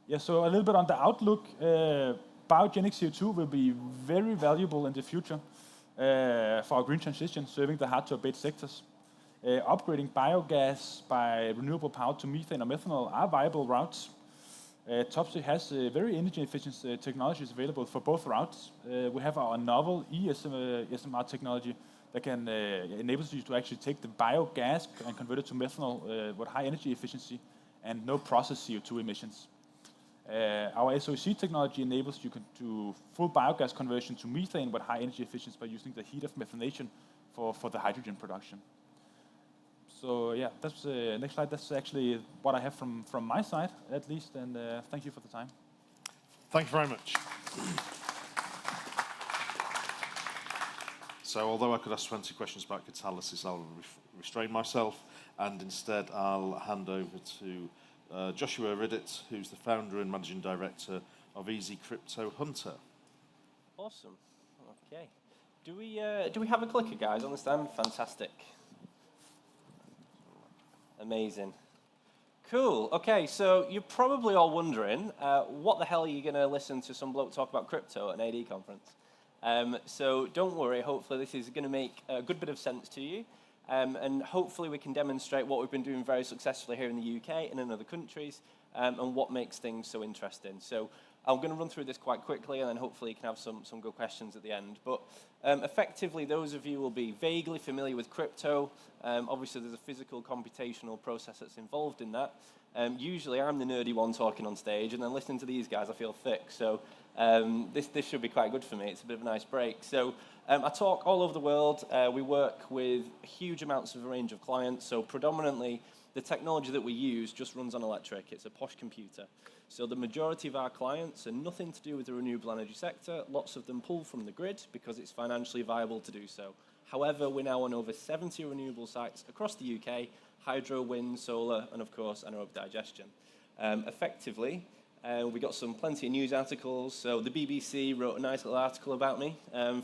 Speaker 7: Yeah, so a little bit on the outlook. Biogenic CO2 will be very valuable in the future for our green transition, serving the hard-to-abate sectors. Upgrading biogas by renewable power to methane or methanol are viable routes. Topsy has very energy-efficient technologies available for both routes. We have our novel SMR technology that can enable you to actually take the biogas and convert it to methanol with high energy efficiency and no process CO2 emissions. Our SOC technology enables you to full biogas conversion to methane with high energy efficiency by using the heat of methanation for the hydrogen production. So yeah, that's next slide. That's actually what I have from my side, at least, and thank you for the time.
Speaker 1: Thank you very much. So although I could ask 20 questions about catalysis, I'll restrain myself, and instead I'll hand over to Joshua Riddett, who's the founder and managing director of Easy Crypto Hunter.
Speaker 8: Awesome. Okay. Do we have a clicker, guys, on the stand? Fantastic. Amazing. Cool. Okay, so you're probably all wondering, what the hell are you going to listen to some bloke talk about crypto at an AD conference? So don't worry, hopefully this is going to make a good bit of sense to you. And hopefully we can demonstrate what we've been doing very successfully here in the UK and in other countries, and what makes things so interesting. So I'm going to run through this quite quickly, and then hopefully you can have some good questions at the end. But effectively, those of you will be vaguely familiar with crypto. Obviously, there's a physical computational process that's involved in that. Usually, I'm the nerdy one talking on stage, and then listening to these guys, I feel thick. So this should be quite good for me. It's a bit of a nice break. So I talk all over the world. We work with huge amounts of a range of clients. So predominantly, the technology that we use just runs on electric. It's a posh computer. So the majority of our clients are nothing to do with the renewable energy sector. Lots of them pull from the grid because it's financially viable to do so. However, we're now on over 70 renewable sites across the UK, hydro, wind, solar, and of course, anaerobic digestion. Effectively, we got plenty of news articles. So the BBC wrote a nice little article about me,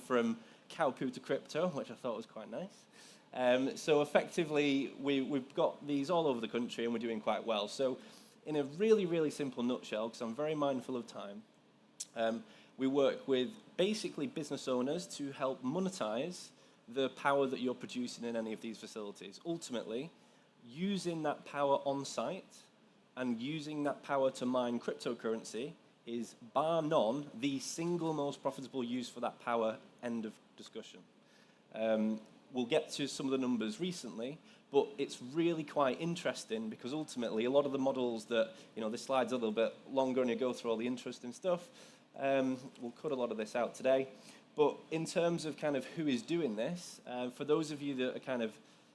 Speaker 8: from cow poo to crypto, which I thought was quite nice. So effectively, we've got these all over the country, and we're doing quite well. So in a really, really simple nutshell, because I'm very mindful of time, we work with basically business owners to help monetize the power that you're producing in any of these facilities. Ultimately, using that power on site and using that power to mine cryptocurrency is, bar none, the single most profitable use for that power. End of discussion. We'll get to some of the numbers recently, but it's really quite interesting because ultimately a lot of the models that, this slide's a little bit longer and you go through all the interesting stuff. We'll cut a lot of this out today. But in terms of kind of who is doing this, for those of you that are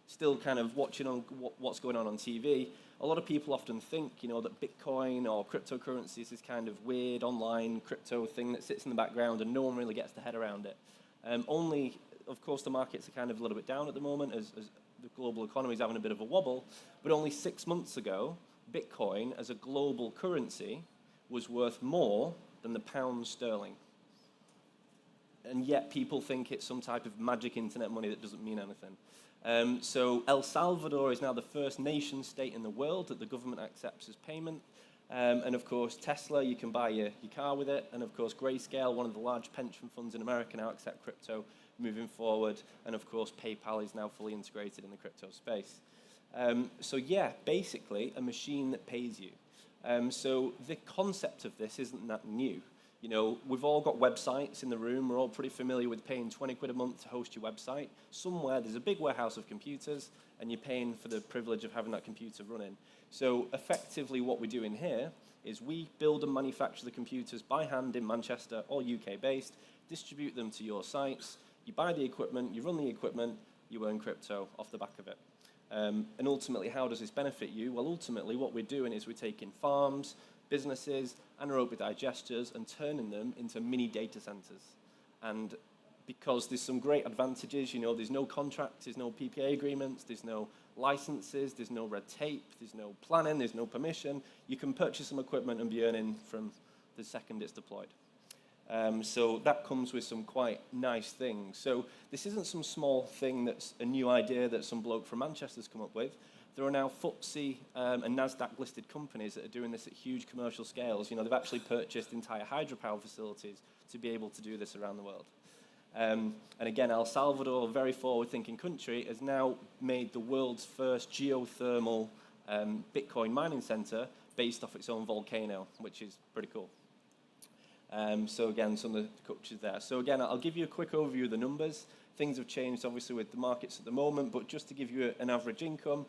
Speaker 8: still watching on what's going on TV, a lot of people often think, that Bitcoin or cryptocurrency is this kind of weird online crypto thing that sits in the background and no one really gets their head around it. Only, of course, the markets are a little bit down at the moment as the global economy is having a bit of a wobble. But only 6 months ago, Bitcoin as a global currency was worth more than the pound sterling. And yet people think it's some type of magic internet money that doesn't mean anything. So El Salvador is now the first nation state in the world that the government accepts as payment. And of course, Tesla, you can buy your car with it. And of course, Grayscale, one of the large pension funds in America, now accept crypto moving forward. And of course, PayPal is now fully integrated in the crypto space. So yeah, basically a machine that pays you. So the concept of this isn't that new. You know, we've all got websites in the room. We're all pretty familiar with paying 20 quid a month to host your website. Somewhere there's a big warehouse of computers and you're paying for the privilege of having that computer running. So effectively what we're doing here is we build and manufacture the computers by hand in Manchester, all UK based, distribute them to your sites. You buy the equipment, you run the equipment, you earn crypto off the back of it. And ultimately, how does this benefit you? Well, ultimately, what we're doing is we're taking farms, businesses, anaerobic digesters and turning them into mini data centers. And because there's some great advantages, you know, there's no contracts, there's no PPA agreements, there's no licenses, there's no red tape, there's no planning, there's no permission. You can purchase some equipment and be earning from the second it's deployed. So that comes with some quite nice things. So this isn't some small thing that's a new idea that some bloke from Manchester's come up with. There are now FTSE and NASDAQ listed companies that are doing this at huge commercial scales. You know, they've actually purchased entire hydropower facilities to be able to do this around the world. And again, El Salvador, a very forward-thinking country, has now made the world's first geothermal Bitcoin mining center based off its own volcano, which is pretty cool. So again, some of the cultures there. So again, I'll give you a quick overview of the numbers. Things have changed, obviously, with the markets at the moment, but just to give you an average income,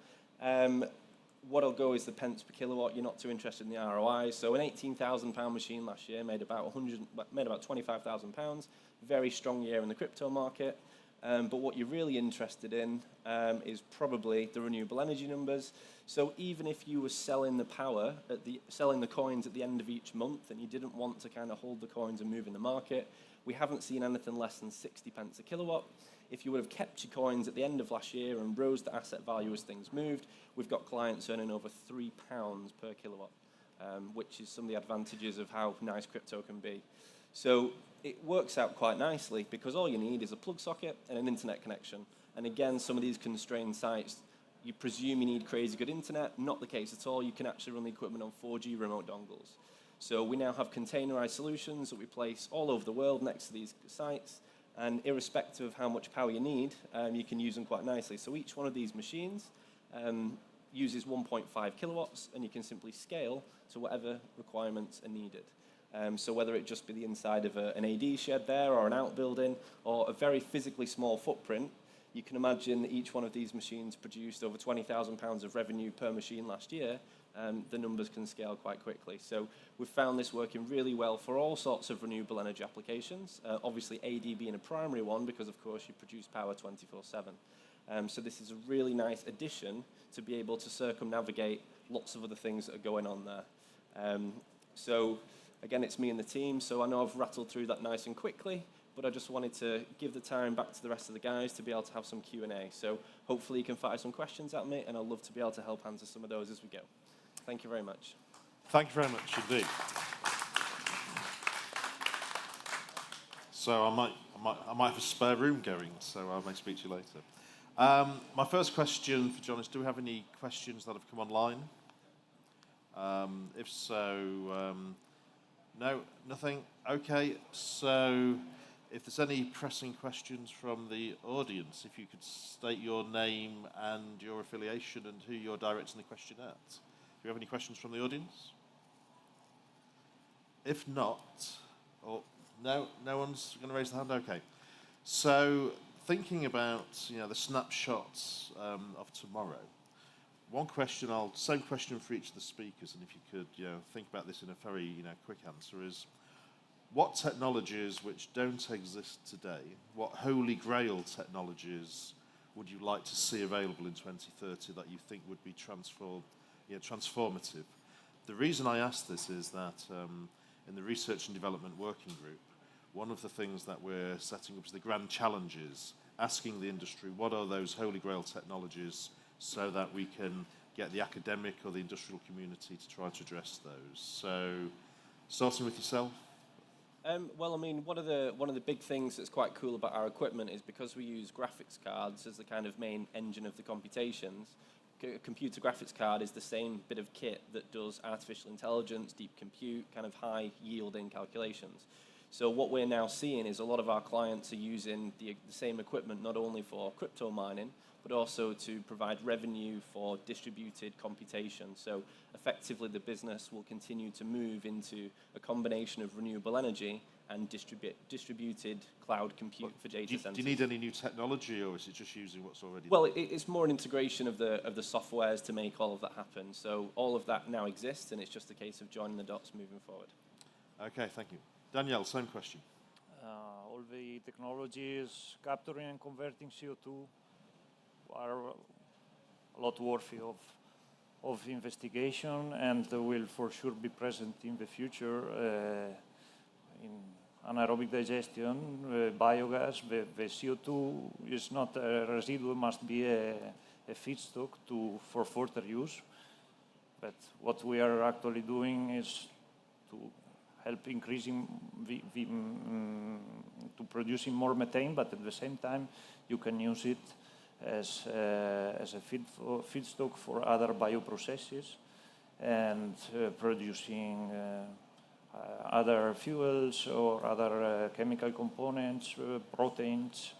Speaker 8: what I'll go is the pence per kilowatt. You're not too interested in the ROI. So an £18,000 machine last year made about £25,000. Very strong year in the crypto market. But what you're really interested in is probably the renewable energy numbers. So even if you were selling the power, selling the coins at the end of each month, and you didn't want to kind of hold the coins and move in the market, we haven't seen anything less than 60 pence a kilowatt. If you would have kept your coins at the end of last year and rose the asset value as things moved, we've got clients earning over £3 per kilowatt, which is some of the advantages of how nice crypto can be. So it works out quite nicely because all you need is a plug socket and an internet connection. And again, some of these constrained sites, you presume you need crazy good internet. Not the case at all. You can actually run the equipment on 4G remote dongles. So we now have containerized solutions that we place all over the world next to these sites. And irrespective of how much power you need, you can use them quite nicely. So each one of these machines uses 1.5 kilowatts, and you can simply scale to whatever requirements are needed. So whether it just be the inside of an AD shed there, or an outbuilding, or a very physically small footprint, you can imagine that each one of these machines produced over £20,000 of revenue per machine last year. The numbers can scale quite quickly. So we've found this working really well for all sorts of renewable energy applications. Obviously AD being a primary one because of course you produce power 24/7. So this is a really nice addition to be able to circumnavigate lots of other things that are going on there. So again, it's me and the team, so I know I've rattled through that nice and quickly, but I just wanted to give the time back to the rest of the guys to be able to have some Q&A. So hopefully you can fire some questions at me, and I'd love to be able to help answer some of those as we go. Thank you very much.
Speaker 1: Thank you very much indeed. So I might have a spare room going, so I may speak to you later. My first question for John is, do we have any questions that have come online? If so, no, nothing. Okay, so if there's any pressing questions from the audience, if you could state your name and your affiliation and who you're directing the question at. Do you have any questions from the audience? If not, or no one's going to raise their hand? Okay. So thinking about the snapshots of tomorrow, same question for each of the speakers, and if you could think about this in a very quick answer is, what technologies which don't exist today, what holy grail technologies would you like to see available in 2030 that you think would be transformative? The reason I ask this is that in the Research and Development Working Group, one of the things that we're setting up is the grand challenges, asking the industry what are those holy grail technologies so that we can get the academic or the industrial community to try to address those. So, starting with yourself.
Speaker 8: Well, I mean, one of the big things that's quite cool about our equipment is because we use graphics cards as the kind of main engine of the computations, a computer graphics card is the same bit of kit that does artificial intelligence, deep compute, kind of high yielding calculations. So what we're now seeing is a lot of our clients are using the same equipment not only for crypto mining, but also to provide revenue for distributed computation. So effectively the business will continue to move into a combination of renewable energy and distributed cloud compute for data centers.
Speaker 1: Do you need any new technology, or is it just using what's already
Speaker 8: Well, it's more an integration of the softwares to make all of that happen. So all of that now exists, and it's just a case of joining the dots moving forward.
Speaker 1: Okay, thank you. Daniele, same question.
Speaker 6: All the technologies capturing and converting CO2 are a lot worthy of investigation, and will for sure be present in the future in anaerobic digestion, biogas. The CO2 is not a residue, must be a feedstock for further use. But what we are actually doing is to help increasing to producing more methane, but at the same time you can use it as a feedstock for other bioprocesses and producing other fuels or other chemical components, proteins,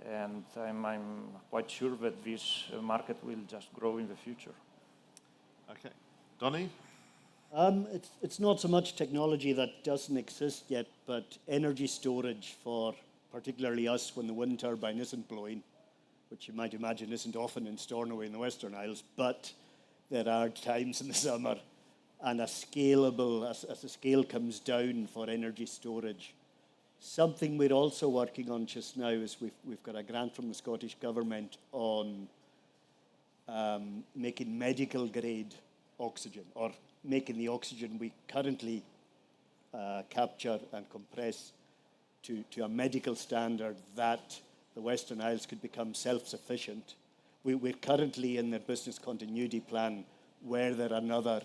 Speaker 6: and I'm quite sure that this market will just grow in the future.
Speaker 1: Okay. Donnie?
Speaker 5: It's not so much technology that doesn't exist yet, but energy storage for particularly us when the wind turbine isn't blowing, which you might imagine isn't often in Stornoway in the Western Isles, but there are times in the summer, and as the scale comes down for energy storage. Something we're also working on just now is we've got a grant from the Scottish Government on making medical grade oxygen, or making the oxygen we currently capture and compress to a medical standard that the Western Isles could become self-sufficient. We're currently in the business continuity plan where there another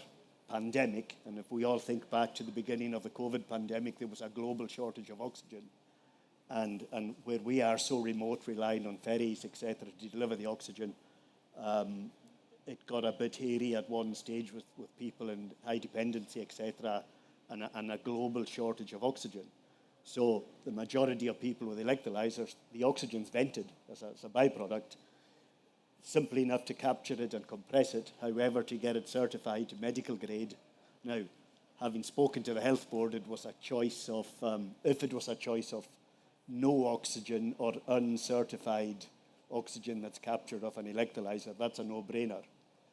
Speaker 5: pandemic, and if we all think back to the beginning of the COVID pandemic, there was a global shortage of oxygen. And where we are so remote, relying on ferries, etc., to deliver the oxygen, it got a bit hairy at one stage with people in high dependency, etc., and a global shortage of oxygen. So the majority of people with electrolyzers, the oxygen's vented as a byproduct, simple enough to capture it and compress it. However, to get it certified to medical grade. Now, having spoken to the health board, it was a choice of, if it was a choice of no oxygen or uncertified oxygen that's captured off an electrolyzer, that's a no-brainer.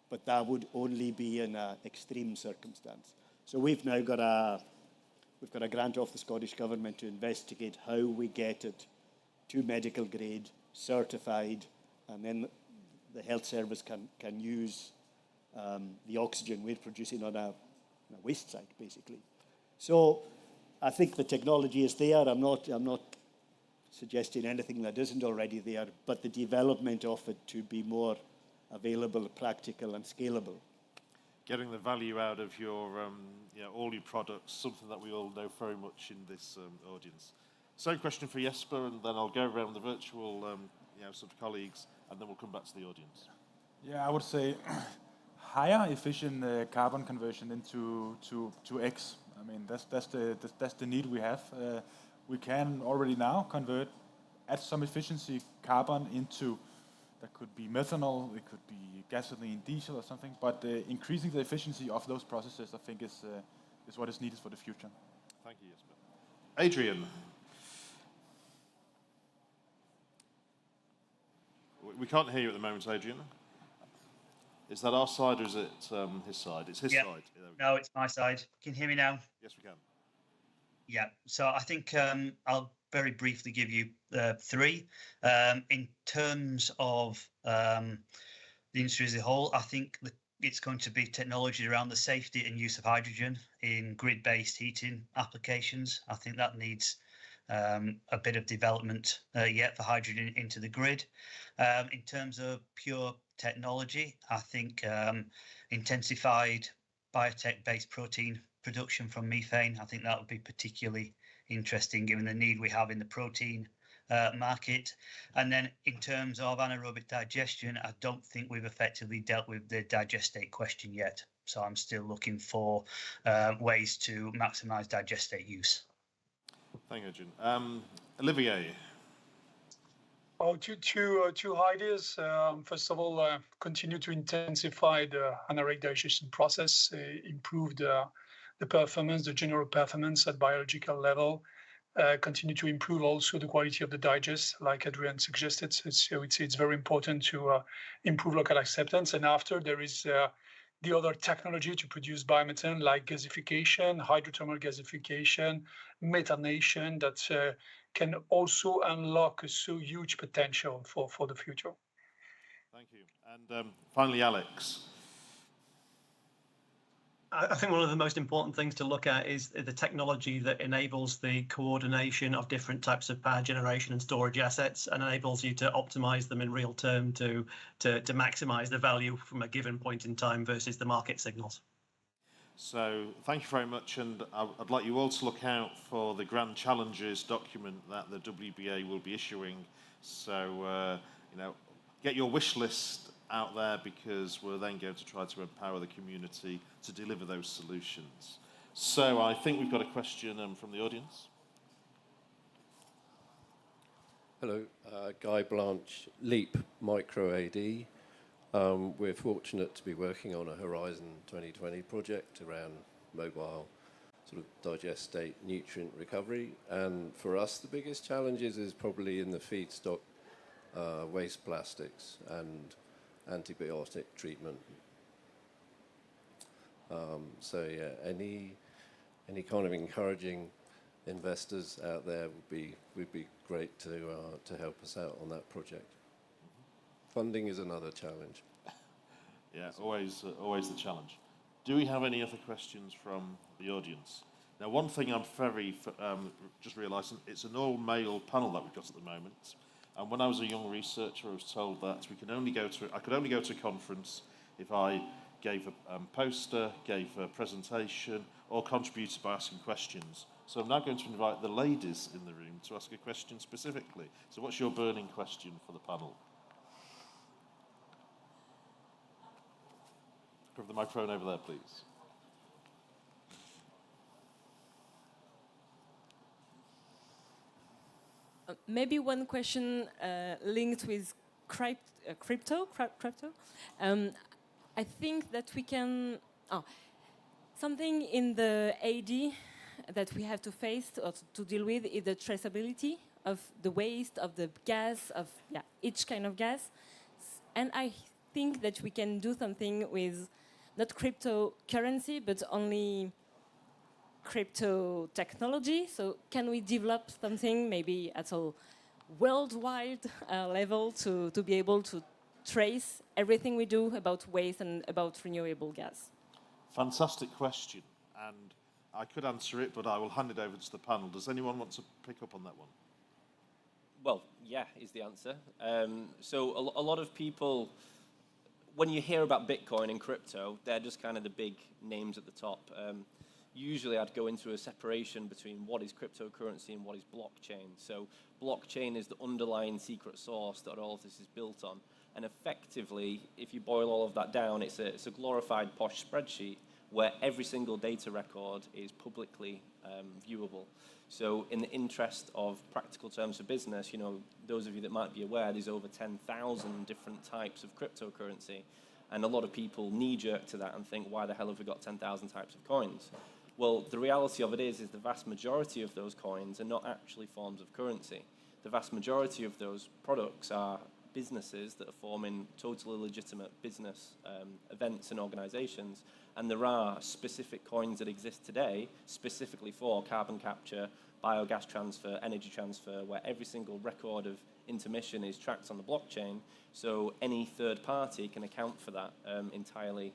Speaker 5: But that would only be in an extreme circumstance. So we've now got a grant off the Scottish Government to investigate how we get it to medical grade, certified, and then the health service can use the oxygen we're producing on a waste site, basically. So I think the technology is there. I'm not suggesting anything that isn't already there, but the development of it to be more available, practical, and scalable.
Speaker 1: Getting the value out of your all your products, something that we all know very much in this audience. Same question for Jesper, and then I'll go around the virtual sort of colleagues, and then we'll come back to the audience.
Speaker 7: Yeah, I would say higher efficient carbon conversion into to X. I mean, that's the need we have. We can already now convert at some efficiency carbon into, that could be methanol, it could be gasoline, diesel or something, but increasing the efficiency of those processes, I think, is what is needed for the future.
Speaker 1: Thank you, Jesper. Adrian. We can't hear you at the moment, Adrian. Is that our side or is it his side? It's his side.
Speaker 2: No, it's my side. Can you hear me now?
Speaker 1: Yes, we can.
Speaker 2: Yeah, so I think I'll very briefly give you three. In terms of the industry as a whole, I think it's going to be technology around the safety and use of hydrogen in grid-based heating applications. I think that needs a bit of development yet for hydrogen into the grid. In terms of pure technology, I think intensified biotech-based protein production from methane, I think that would be particularly interesting given the need we have in the protein market. And then in terms of anaerobic digestion, I don't think we've effectively dealt with the digestate question yet. So I'm still looking for ways to maximise digestate use.
Speaker 1: Thank you, Adrian. Olivier.
Speaker 3: Oh, two ideas. First of all, continue to intensify the anaerobic digestion process, improve the performance, the general performance at biological level. Continue to improve also the quality of the digest, like Adrian suggested. So it's very important to improve local acceptance. And after, there is the other technology to produce biomethane, like gasification, hydrothermal gasification, methanation, that can also unlock a so huge potential for the future.
Speaker 1: Thank you. And finally, Alex.
Speaker 4: I think one of the most important things to look at is the technology that enables the coordination of different types of power generation and storage assets, and enables you to optimize them in real term to maximize the value from a given point in time versus the market signals.
Speaker 1: So thank you very much, and I'd like you all to look out for the Grand Challenges document that the WBA will be issuing. So, get your wish list out there, because we're then going to try to empower the community to deliver those solutions. So I think we've got a question from the audience.
Speaker 9: Hello, Guy Blanche, LEAP Micro AD. We're fortunate to be working on a Horizon 2020 project around mobile sort of digestate nutrient recovery. And for us, the biggest challenges is probably in the feedstock waste plastics and antibiotic treatment. So yeah, any kind of encouraging investors out there would be great to help us out on that project. Funding is another challenge.
Speaker 1: Yeah, always the challenge. Do we have any other questions from the audience? Now, one thing I'm just realising, it's an all-male panel that we've got at the moment. And when I was a young researcher, I was told that I could only go to a conference if I gave a poster, gave a presentation, or contributed by asking questions. So I'm now going to invite the ladies in the room to ask a question specifically. So what's your burning question for the panel? Have the microphone over there, please.
Speaker 10: Maybe one question linked with crypto. I think that we can... something in the AD that we have to face or to deal with is the traceability of the waste, of the gas, of each kind of gas. And I think that we can do something with not cryptocurrency, but only crypto technology. So can we develop something maybe at a worldwide level to be able to trace everything we do about waste and about renewable gas?
Speaker 1: Fantastic question, and I could answer it, but I will hand it over to the panel. Does anyone want to pick up on that one?
Speaker 8: Well, yeah, is the answer. So a lot of people, when you hear about Bitcoin and crypto, they're just kind of the big names at the top. Usually I'd go into a separation between what is cryptocurrency and what is blockchain. So blockchain is the underlying secret source that all of this is built on. And effectively, if you boil all of that down, it's a glorified posh spreadsheet where every single data record is publicly viewable. So in the interest of practical terms for business, those of you that might be aware, there's over 10,000 different types of cryptocurrency. And a lot of people knee-jerk to that and think, why the hell have we got 10,000 types of coins? Well, the reality of it is the vast majority of those coins are not actually forms of currency. The vast majority of those products are businesses that are forming totally legitimate business events and organizations. And there are specific coins that exist today specifically for carbon capture, biogas transfer, energy transfer, where every single record of intermission is tracked on the blockchain. So any third party can account for that entirely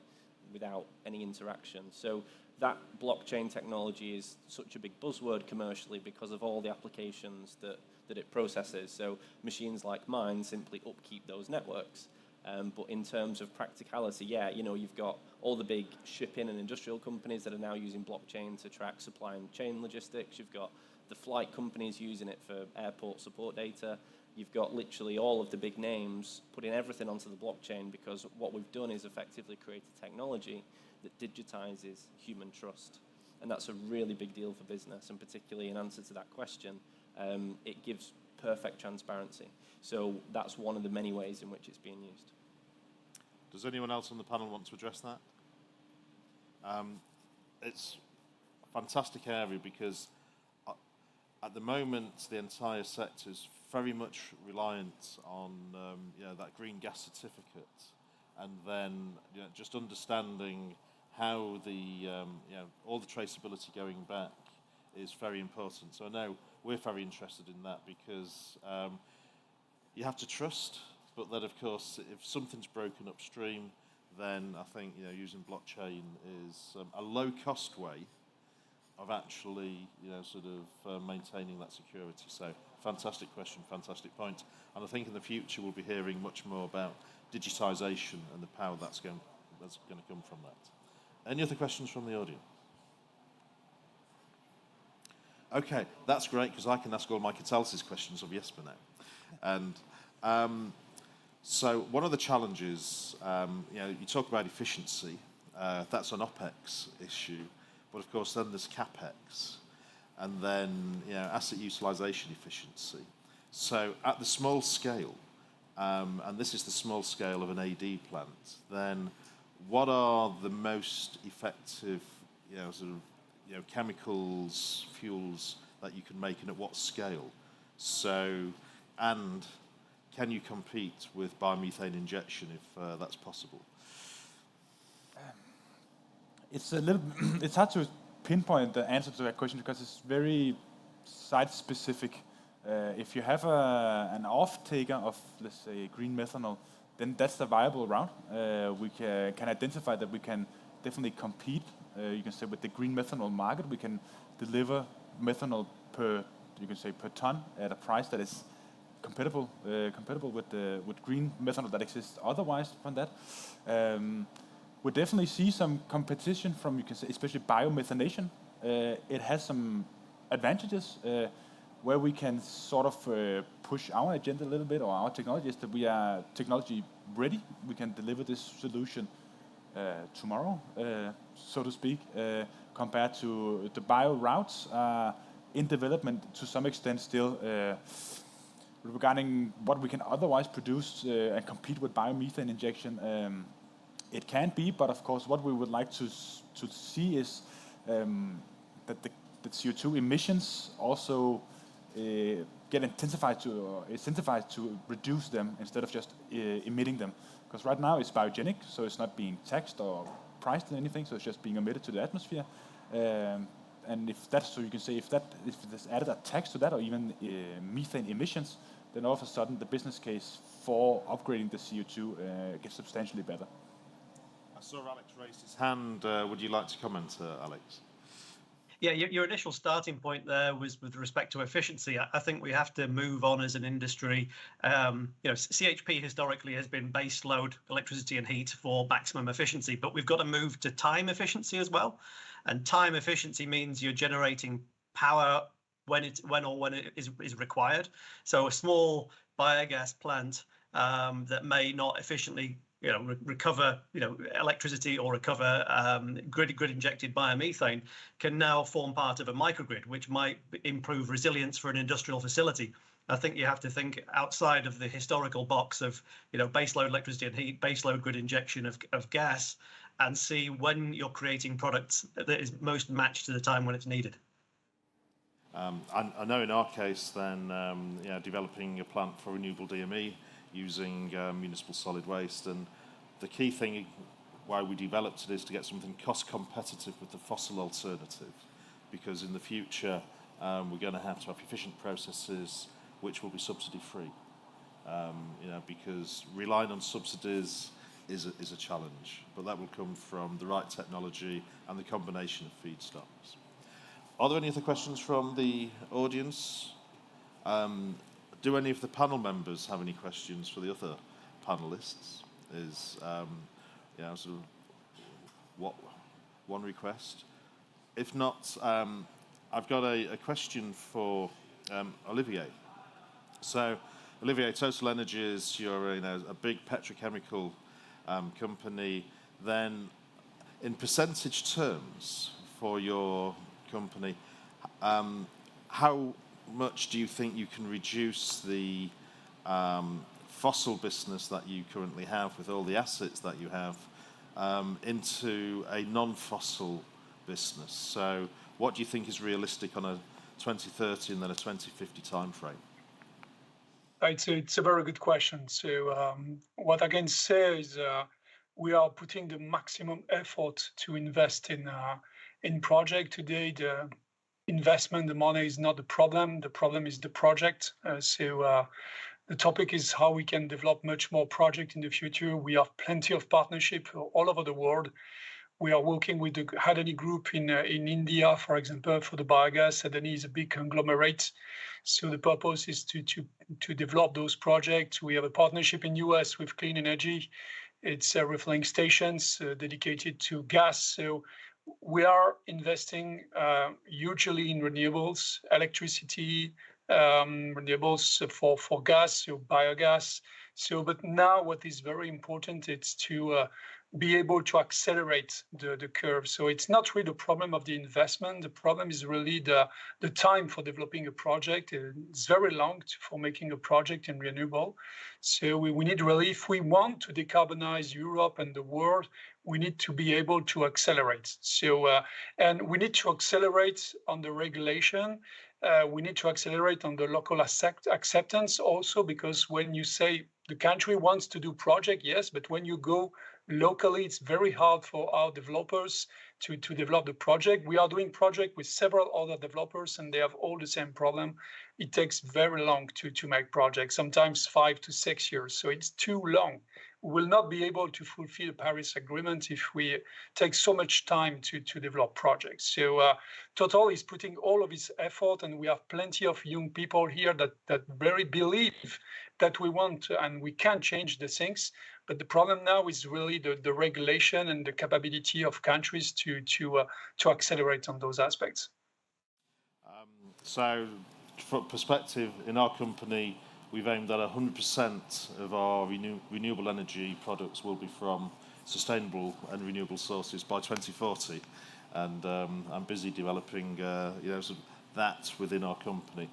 Speaker 8: without any interaction. So that blockchain technology is such a big buzzword commercially because of all the applications that it processes. So machines like mine simply upkeep those networks. But in terms of practicality, you've got all the big shipping and industrial companies that are now using blockchain to track supply and chain logistics. You've got the flight companies using it for airport support data. You've got literally all of the big names putting everything onto the blockchain, because what we've done is effectively create a technology that digitizes human trust. And that's a really big deal for business, and particularly in answer to that question, it gives perfect transparency. So that's one of the many ways in which it's being used.
Speaker 1: Does anyone else on the panel want to address that? It's a fantastic area because at the moment the entire sector is very much reliant on that green gas certificate, and then just understanding how the all the traceability going back is very important. So I know we're very interested in that because you have to trust, but then of course if something's broken upstream, then I think using blockchain is a low-cost way of actually maintaining that security. So fantastic question, fantastic point, and I think in the future we'll be hearing much more about digitisation and the power that's going to come from that. Any other questions from the audience? Okay, that's great because I can ask all my catalysis questions of Jesper now. And so one of the challenges, you talk about efficiency, that's an OPEX issue, but of course then there's CAPEX, and then asset utilisation efficiency. So at the small scale, and this is the small scale of an AD plant, then what are the most effective chemicals, fuels that you can make, and at what scale? So, and can you compete with biomethane injection if that's possible?
Speaker 7: It's hard to pinpoint the answer to that question because it's very site-specific. If you have an off-taker of, let's say, green methanol, then that's the viable route. We can identify that we can definitely compete, you can say, with the green methanol market. We can deliver methanol per ton at a price that is compatible with green methanol that exists otherwise from that. We definitely see some competition from, you can say, especially biomethanation. It has some advantages where we can sort of push our agenda a little bit, or our technology is that we are technology ready. We can deliver this solution tomorrow, so to speak, compared to the bio routes in development to some extent still regarding what we can otherwise produce and compete with biomethane injection. It can be, but of course what we would like to see is that the CO2 emissions also get incentivized to reduce them instead of just emitting them. Because right now it's biogenic, so it's not being taxed or priced or anything, so it's just being emitted to the atmosphere. And if that's, so you can say, if there's added a tax to that, or even methane emissions, then all of a sudden the business case for upgrading the CO2 gets substantially better.
Speaker 1: I saw Alex raise his hand. Would you like to comment, Alex?
Speaker 4: Yeah, your initial starting point there was with respect to efficiency. I think we have to move on as an industry. CHP historically has been base load electricity and heat for maximum efficiency, but we've got to move to time efficiency as well. And time efficiency means you're generating power when it is required. So a small biogas plant that may not efficiently recover electricity or recover grid injected biomethane can now form part of a microgrid, which might improve resilience for an industrial facility. I think you have to think outside of the historical box of baseload electricity and heat, baseload grid injection of gas, and see when you're creating products that is most matched to the time when it's needed.
Speaker 1: I know in our case then developing a plant for renewable DME using municipal solid waste, and the key thing why we developed it is to get something cost competitive with the fossil alternative, because in the future we're going to have efficient processes which will be subsidy free, because relying on subsidies is a challenge, but that will come from the right technology and the combination of feedstocks. Are there any other questions from the audience? Do any of the panel members have any questions for the other panelists? Is sort of what one request? If not, I've got a question for Olivier. So, Olivier, TotalEnergies, you're a big petrochemical company. Then, in percentage terms for your company, how much do you think you can reduce the fossil business that you currently have with all the assets that you have into a non-fossil business? So what do you think is realistic on a 2030 and then a 2050 timeframe?
Speaker 3: It's a very good question. So what I can say is we are putting the maximum effort to invest in project today. The investment, the money is not the problem. The problem is the project. The topic is how we can develop much more project in the future. We have plenty of partnership all over the world. We are working with the Adani group in India, for example, for the biogas. Adani is a big conglomerate. So the purpose is to develop those projects. We have a partnership in US with Clean Energy. It's refilling stations dedicated to gas. So we are investing hugely in renewables, electricity, renewables for gas, so biogas. So, but now what is very important is to be able to accelerate the curve. So it's not really the problem of the investment. The problem is really the time for developing a project. It's very long for making a project in renewable. So we need really, if we want to decarbonize Europe and the world, we need to be able to accelerate. So, and we need to accelerate on the regulation. We need to accelerate on the local acceptance also, because when you say the country wants to do project, yes, but when you go locally, it's very hard for our developers to develop the project. We are doing project with several other developers and they have all the same problem. It takes very long to make projects, sometimes 5 to 6 years. So it's too long. We will not be able to fulfill the Paris Agreement if we take so much time to develop projects. So Total is putting all of its effort, and we have plenty of young people here that very believe that we want and we can change the things. But the problem now is really the regulation and the capability of countries to accelerate on those aspects.
Speaker 1: So, from perspective, in our company, we've aimed that 100% of our renewable energy products will be from sustainable and renewable sources by 2040. And I'm busy developing sort of that within our company.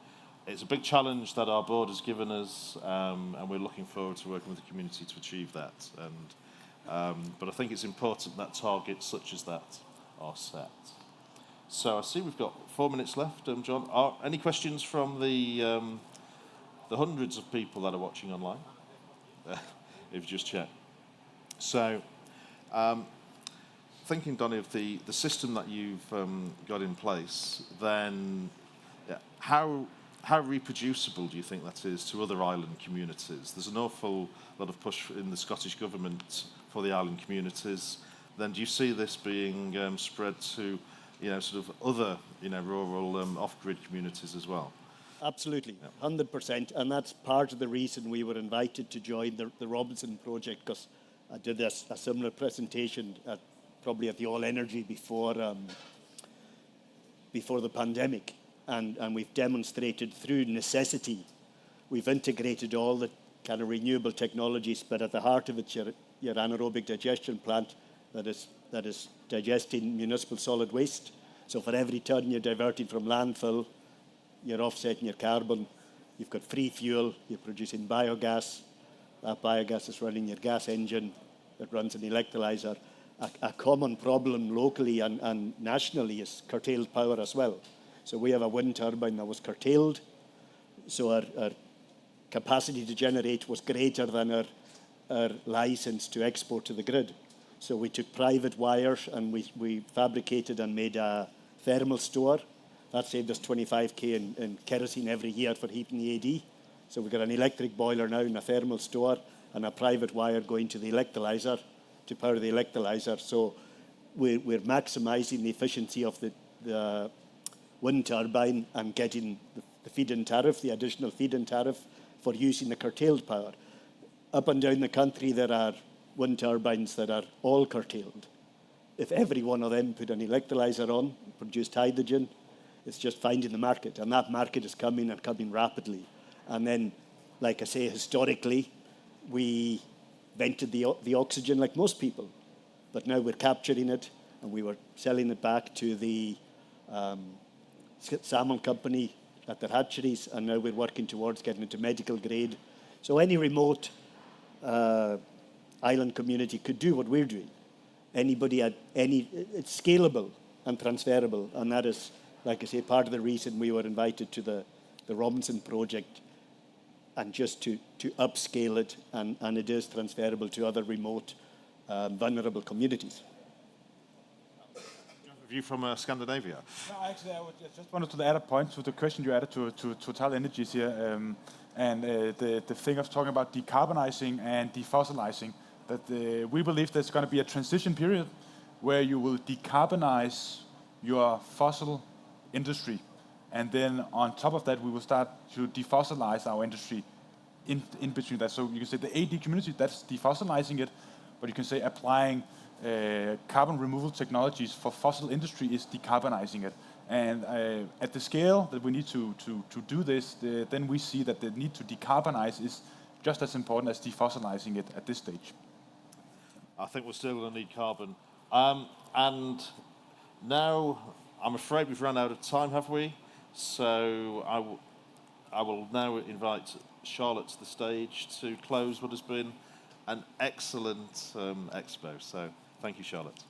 Speaker 1: It's a big challenge that our board has given us, and we're looking forward to working with the community to achieve that. But I think it's important that targets such as that are set. So I see we've got 4 minutes left. John, any questions from the hundreds of people that are watching online? If you just check. So, thinking, Donnie, of the system that you've got in place, then how reproducible do you think that is to other island communities? There's an awful lot of push in the Scottish Government for the island communities. Then do you see this being spread to, sort of other, rural off-grid communities as well?
Speaker 5: Absolutely, 100%. And that's part of the reason we were invited to join the Robinson project, because I did a similar presentation probably at the All Energy before the pandemic. And we've demonstrated through necessity, we've integrated all the kind of renewable technologies, but at the heart of it, your anaerobic digestion plant that is digesting municipal solid waste. So for every ton you're diverting from landfill, you're offsetting your carbon. You've got free fuel, you're producing biogas. That biogas is running your gas engine that runs an electrolyzer. A common problem locally and nationally is curtailed power as well. So we have a wind turbine that was curtailed. So our capacity to generate was greater than our license to export to the grid. So we took private wires and we fabricated and made a thermal store. That saved us 25k in kerosene every year for heating the AD. So we've got an electric boiler now in a thermal store and a private wire going to the electrolyzer to power the electrolyzer. So we're maximising the efficiency of the wind turbine and getting the feed-in tariff, the additional feed-in tariff for using the curtailed power. Up and down the country, there are wind turbines that are all curtailed. If every one of them put an electrolyzer on, produced hydrogen, It's just finding the market, and that market is coming and coming rapidly. And then, like I say, historically, we vented the oxygen like most people, but now we're capturing it, and we were selling it back to the salmon company at their hatcheries, and now we're working towards getting into medical grade. So any remote island community could do what we're doing. Anybody at any, it's scalable and transferable, and that is, like I say, part of the reason we were invited to the Robinson project, and just to upscale it, and it is transferable to other remote, vulnerable communities.
Speaker 1: View from Scandinavia.
Speaker 7: No, actually, I just wanted to add a point to the question you added to TotalEnergies here, and the thing of talking about decarbonizing and defossilizing, that we believe there's going to be a transition period where you will decarbonize your fossil industry, and then on top of that, we will start to defossilize our industry in between that. So you can say the AD community, that's defossilizing it, but you can say applying carbon removal technologies for fossil industry is decarbonizing it. And at the scale that we need to do this, then we see that the need to decarbonize is just as important as defossilizing it at this stage.
Speaker 1: I think we're still going to need carbon. And now, I'm afraid we've run out of time, have we? So I will now invite Charlotte to the stage to close what has been an excellent expo. So thank you, Charlotte.